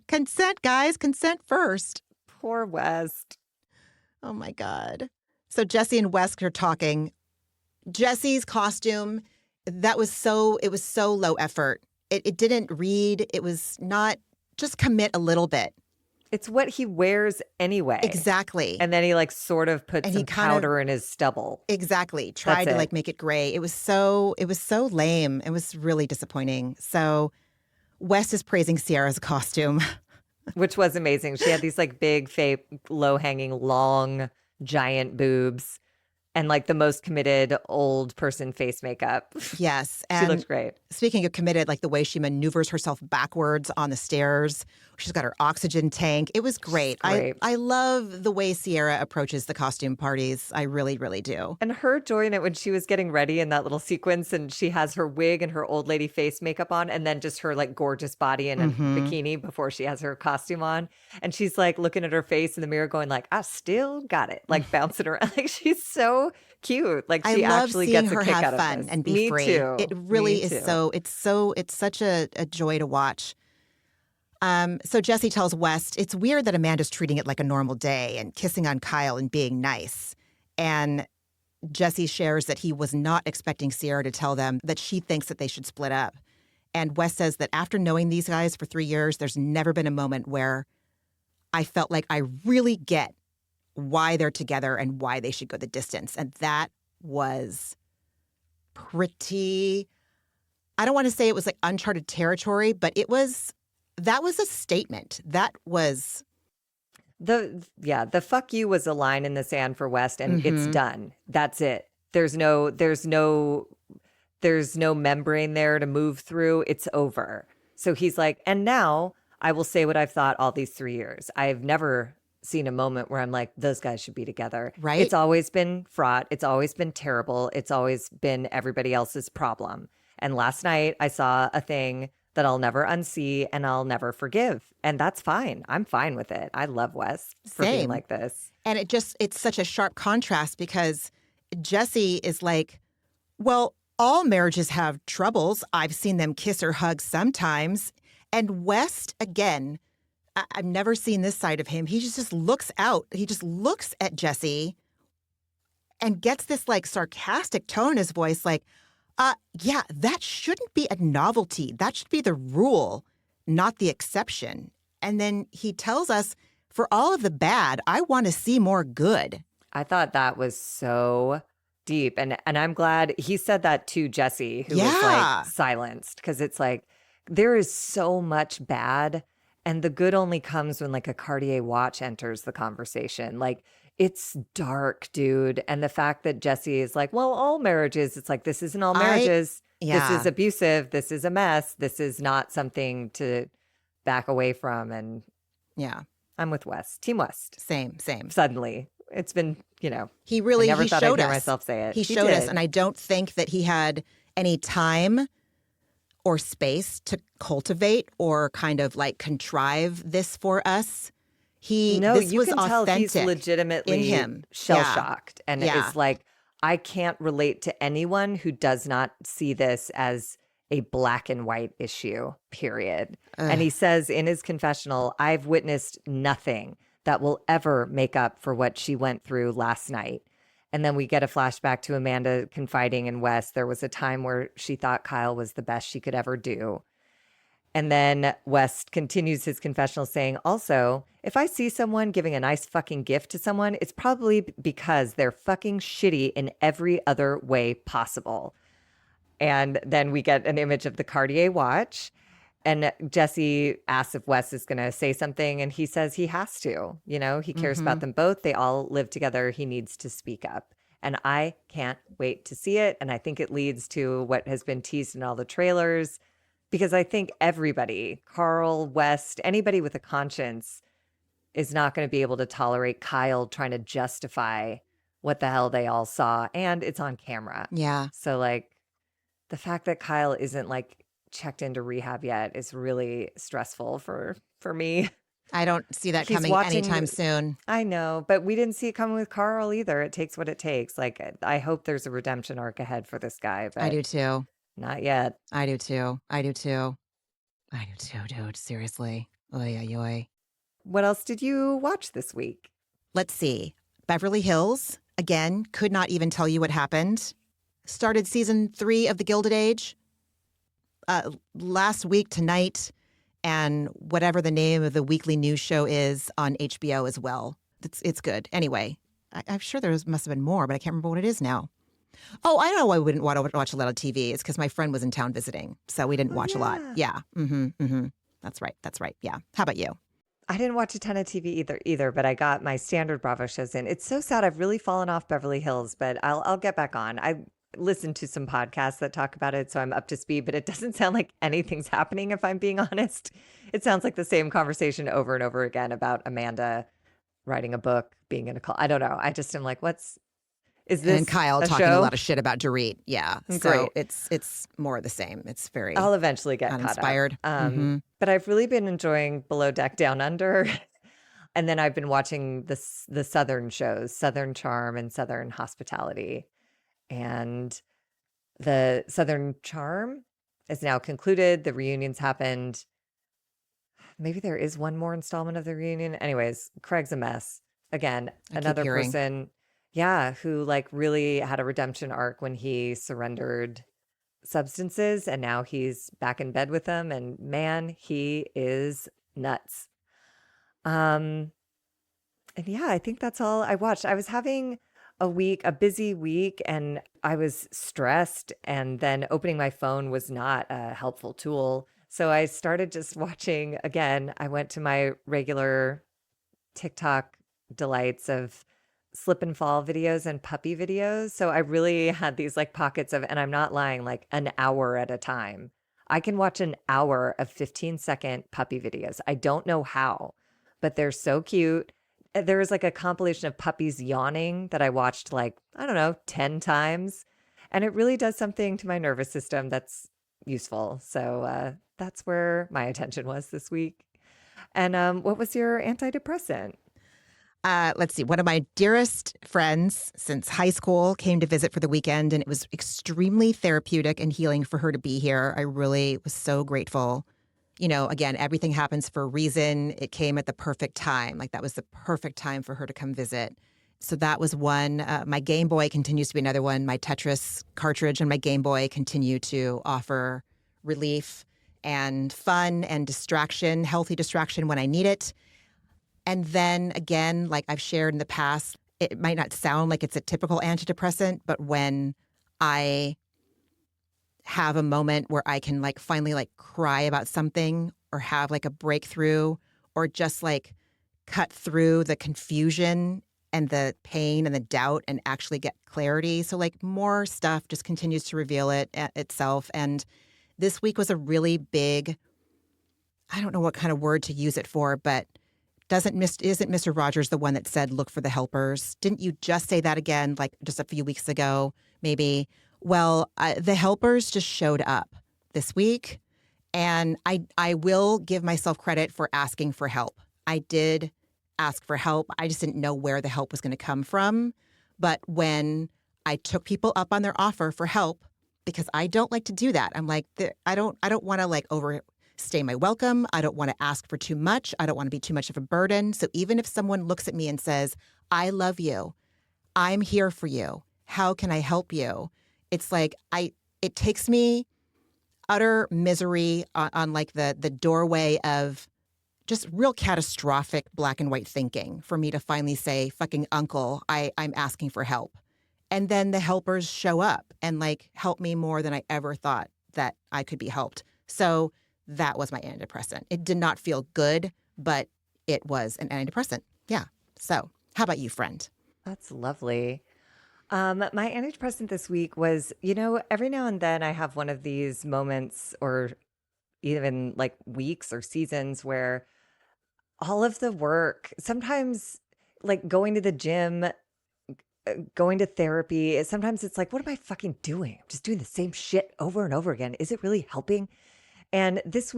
Consent, guys. Consent first. Poor West. Oh, my God. So Jesse and Wes are talking. Jesse's costume, it was so low effort. It didn't read. It was not, just commit a little bit. It's what he wears anyway. Exactly. And then he like sort of put And some he kind powder in his stubble. Exactly. Tried That's to it. like make it gray. It was so lame. It was really disappointing. So Wes is praising Sierra's costume. Which was amazing. She had these like big, fake, low-hanging, long, giant boobs and like the most committed old person face makeup. Yes. She looked great. Speaking of committed, like the way she maneuvers herself backwards on the stairs. She's got her oxygen tank. It was great. I love the way Sierra approaches the costume parties. I really, really do. And her joy in it when she was getting ready in that little sequence and she has her wig and her old lady face makeup on and then just her like gorgeous body in a bikini before she has her costume on. And she's like looking at her face in the mirror going like, I still got it. Like bouncing around. Like she's so cute. Like she actually gets a kick out of this. I love seeing her have fun and be free. Too. It really is it's such a joy to watch. So Jesse tells West, it's weird that Amanda's treating it like a normal day and kissing on Kyle and being nice. And Jesse shares that he was not expecting Sierra to tell them that she thinks that they should split up. And West says that after knowing these guys for 3 years, there's never been a moment where I felt like I really get why they're together and why they should go the distance. And that was pretty, I don't want to say it was like uncharted territory, but that was a statement. That was the fuck you was a line in the sand for West and it's done. That's it. There's no membrane there to move through. It's over. So he's like, and now I will say what I've thought all these 3 years. I've never seen a moment where I'm like, those guys should be together. Right. It's always been fraught. It's always been terrible. It's always been everybody else's problem. And last night I saw a thing that I'll never unsee and I'll never forgive. And that's fine. I'm fine with it. I love Wes for being like this. And it's such a sharp contrast because Jesse is like, well, all marriages have troubles. I've seen them kiss or hug sometimes. And West, again, I've never seen this side of him. He just looks out. He just looks at Jesse and gets this like sarcastic tone in his voice, like, yeah, that shouldn't be a novelty. That should be the rule, not the exception. And then he tells us, for all of the bad, I want to see more good. I thought that was so deep. And I'm glad he said that to Jesse, who was like silenced, because it's like, there is so much bad. And the good only comes when like a Cartier watch enters the conversation. Like, it's dark, dude. And the fact that Jesse is like, well, all marriages, it's like, this isn't all marriages. This is abusive. This is a mess. This is not something to back away from. And yeah, I'm with West. Team West. Same. Suddenly. It's been, he really, I never he thought showed I'd hear us. myself say it. He showed us. And I don't think that he had any time or space to cultivate or kind of like contrive this for us. This you was can tell he's authentic legitimately in him. Shell-shocked. And it's like, I can't relate to anyone who does not see this as a black and white issue, period. And he says in his confessional, I've witnessed nothing that will ever make up for what she went through last night. And then we get a flashback to Amanda confiding in Wes. There was a time where she thought Kyle was the best she could ever do. And then West continues his confessional saying, also, if I see someone giving a nice fucking gift to someone, it's probably because they're fucking shitty in every other way possible. And then we get an image of the Cartier watch. And Jesse asks if Wes is going to say something. And he says he has to. He cares about them both. They all live together. He needs to speak up. And I can't wait to see it. And I think it leads to what has been teased in all the trailers. Because I think everybody, Carl, West, anybody with a conscience is not going to be able to tolerate Kyle trying to justify what the hell they all saw. And it's on camera. Yeah. So like the fact that Kyle isn't like checked into rehab yet is really stressful for me. I don't see that coming anytime soon. I know, but we didn't see it coming with Carl either. It takes what it takes. Like, I hope there's a redemption arc ahead for this guy. But I do too. Not yet. I do too, dude. Seriously. Oy, oy, oy. What else did you watch this week? Let's see. Beverly Hills, again, could not even tell you what happened. Started season 3 of The Gilded Age last week tonight, and whatever the name of the weekly news show is on HBO as well. It's good. Anyway, I'm sure there must have been more, but I can't remember what it is now. Oh, I know I wouldn't want to watch a lot of TV. It's because my friend was in town visiting, so we didn't watch a lot. Yeah. That's right. That's right. Yeah. How about you? I didn't watch a ton of TV either, but I got my standard Bravo shows in. It's so sad. I've really fallen off Beverly Hills, but I'll get back on. I listened to some podcasts that talk about it, so I'm up to speed, but it doesn't sound like anything's happening, if I'm being honest. It sounds like the same conversation over and over again about Amanda writing a book, being in a call. I don't know. I just am like, is this And Kyle a talking show? a lot of shit about Dorit. Yeah. Great. So it's more of the same. It's very I'll eventually get caught uninspired. up. But I've really been enjoying Below Deck Down Under. And then I've been watching the Southern shows, Southern Charm and Southern Hospitality. And the Southern Charm is now concluded. The reunions happened. Maybe there is one more installment of the reunion. Anyways, Craig's a mess. Again, another person, yeah, who like really had a redemption arc when he surrendered substances and now he's back in bed with them. And man, he is nuts. And yeah, I think that's all I watched. I was having a busy week, and I was stressed, and then opening my phone was not a helpful tool. So I started just watching again. I went to my regular TikTok delights of slip and fall videos and puppy videos. So I really had these like pockets of, and I'm not lying, like an hour at a time. I can watch an hour of 15-second puppy videos. I don't know how, but they're so cute. There was like a compilation of puppies yawning that I watched like, I don't know, 10 times. And it really does something to my nervous system that's useful. So that's where my attention was this week. And what was your antidepressant? Let's see. One of my dearest friends since high school came to visit for the weekend, and it was extremely therapeutic and healing for her to be here. I really was so grateful. You know, again, everything happens for a reason. It came at the perfect time. Like that was the perfect time for her to come visit. So that was one. My Game Boy continues to be another one. My Tetris cartridge and my Game Boy continue to offer relief and fun and distraction, healthy distraction when I need it. And then again, like I've shared in the past, it might not sound like it's a typical antidepressant, but when I have a moment where I can like finally like cry about something or have like a breakthrough or just like cut through the confusion and the pain and the doubt and actually get clarity. So like more stuff just continues to reveal itself. And this week was a really big, I don't know what kind of word to use it for, but isn't Mr. Rogers the one that said, look for the helpers? Didn't you just say that again, like just a few weeks ago, maybe? Well, the helpers just showed up this week, and I will give myself credit for asking for help. I did ask for help. I just didn't know where the help was going to come from. But when I took people up on their offer for help, because I don't like to do that, I'm like, I don't want to like overstay my welcome. I don't want to ask for too much. I don't want to be too much of a burden. So even if someone looks at me and says, I love you, I'm here for you, how can I help you? It's like it takes me utter misery on like the doorway of just real catastrophic black and white thinking for me to finally say, fucking uncle, I'm asking for help. And then the helpers show up and like help me more than I ever thought that I could be helped. So that was my antidepressant. It did not feel good, but it was an antidepressant. Yeah. So how about you, friend? That's lovely. My antidepressant this week was, every now and then I have one of these moments or even like weeks or seasons where all of the work, sometimes like going to the gym, going to therapy, sometimes it's like, what am I fucking doing? I'm just doing the same shit over and over again. Is it really helping? And this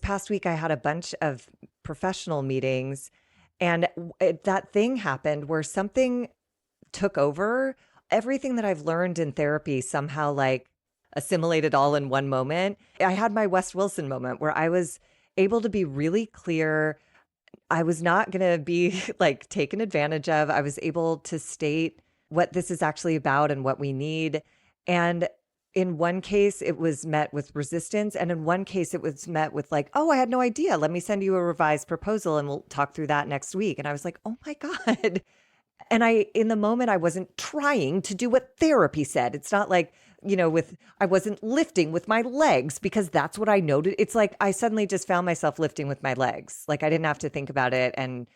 past week, I had a bunch of professional meetings, and that thing happened where something took over. Everything that I've learned in therapy somehow like assimilated all in one moment. I had my Wes Wilson moment where I was able to be really clear. I was not going to be like taken advantage of. I was able to state what this is actually about and what we need. And in one case, it was met with resistance. And in one case, it was met with like, oh, I had no idea. Let me send you a revised proposal and we'll talk through that next week. And I was like, oh my God. And in the moment, I wasn't trying to do what therapy said. It's not like, I wasn't lifting with my legs because that's what I noted. It's like I suddenly just found myself lifting with my legs. Like I didn't have to think about it. And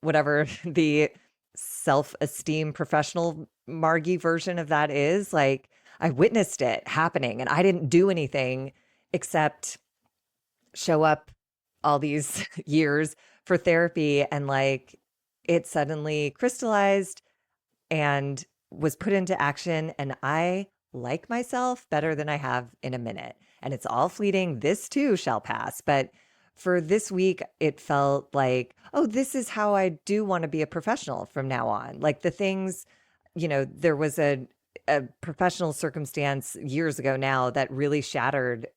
whatever the self-esteem professional Margie version of that is, like I witnessed it happening and I didn't do anything except show up all these years for therapy. And like it suddenly crystallized and was put into action. And I like myself better than I have in a minute. And it's all fleeting. This too shall pass. But for this week, it felt like, oh, this is how I do want to be a professional from now on. Like the things, there was a professional circumstance years ago now that really shattered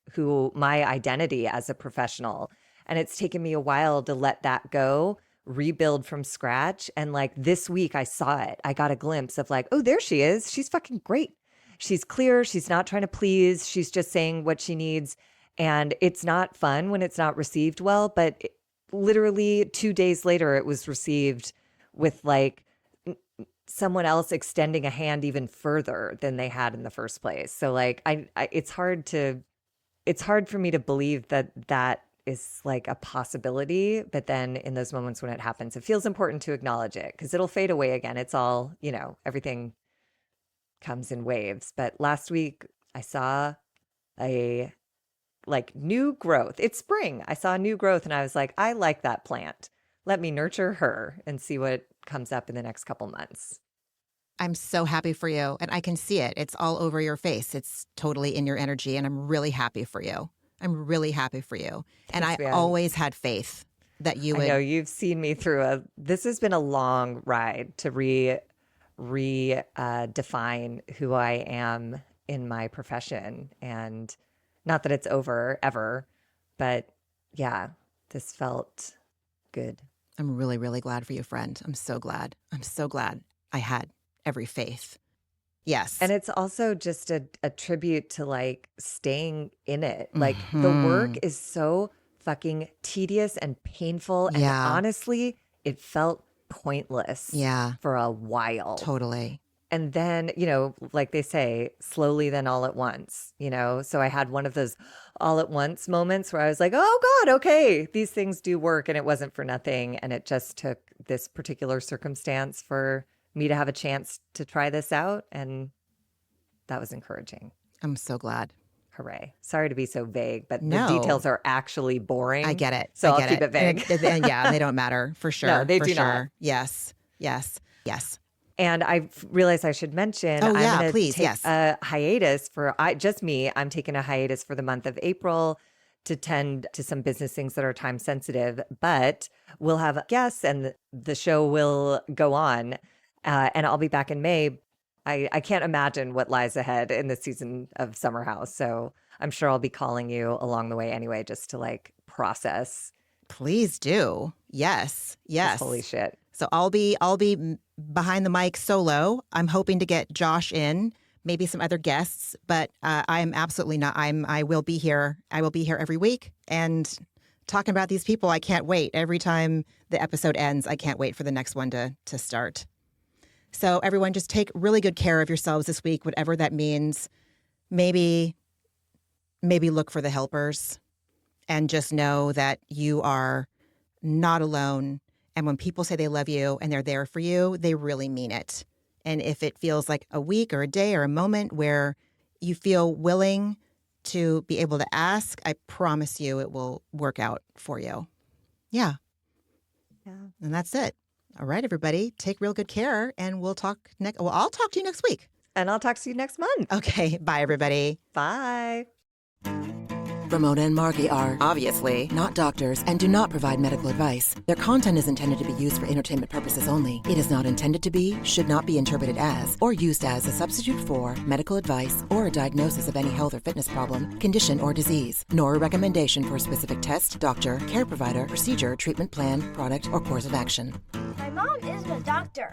my identity as a professional. And it's taken me a while to let that go, rebuild from scratch. And like this week I saw it. I got a glimpse of like, oh, there she is. She's fucking great. She's clear. She's not trying to please. She's just saying what she needs. And it's not fun when it's not received well, but literally 2 days later, it was received with like someone else extending a hand even further than they had in the first place. So like, it's hard for me to believe that is like a possibility. But then in those moments when it happens, it feels important to acknowledge it because it'll fade away again. It's all, everything comes in waves. But last week I saw a like new growth. It's spring. I saw new growth and I was like, I like that plant. Let me nurture her and see what comes up in the next couple months. I'm so happy for you. And I can see it. It's all over your face. It's totally in your energy. And I'm really happy for you. I'm really happy for you. And Thanks, I man. always had faith that you would. I know you've seen me through this has been a long ride to define who I am in my profession. And not that it's over ever, but yeah, this felt good. I'm really, really glad for you, friend. I'm so glad. I'm so glad I had every faith. Yes. And it's also just a tribute to like staying in it. Like the work is so fucking tedious and painful. And honestly, it felt pointless for a while. Totally. And then, like they say, slowly then all at once, So I had one of those all at once moments where I was like, oh God, okay, these things do work. And it wasn't for nothing. And it just took this particular circumstance for me to have a chance to try this out. And that was encouraging. I'm so glad. Hooray. Sorry to be so vague, but the details are actually boring. I get it. So I'll keep it vague. And they don't matter for sure. No, they for do sure. not. Yes. Yes. Yes. And I realized I should mention, I'm going to please, take a hiatus for just me. I'm taking a hiatus for the month of April to tend to some business things that are time sensitive, but we'll have guests and the show will go on. And I'll be back in May. I can't imagine what lies ahead in the season of Summer House. So I'm sure I'll be calling you along the way anyway, just to like process. Please do. Yes. Yes. Holy shit. So I'll be behind the mic solo. I'm hoping to get Josh in, maybe some other guests, but I'm absolutely not. I will be here. I will be here every week and talking about these people. I can't wait. Every time the episode ends, I can't wait for the next one to start. So everyone, just take really good care of yourselves this week, whatever that means. Maybe look for the helpers and just know that you are not alone. And when people say they love you and they're there for you, they really mean it. And if it feels like a week or a day or a moment where you feel willing to be able to ask, I promise you it will work out for you. Yeah. Yeah. And that's it. All right, everybody, take real good care, and we'll talk next. Well, I'll talk to you next week. And I'll talk to you next month. Okay. Bye, everybody. Bye. Ramona and Margie are Obviously. not doctors and do not provide medical advice. Their content is intended to be used for entertainment purposes only. It is not intended to be, should not be interpreted as, or used as a substitute for medical advice or a diagnosis of any health or fitness problem, condition, or disease, nor a recommendation for a specific test, doctor, care provider, procedure, treatment plan, product, or course of action. My mom isn't a doctor.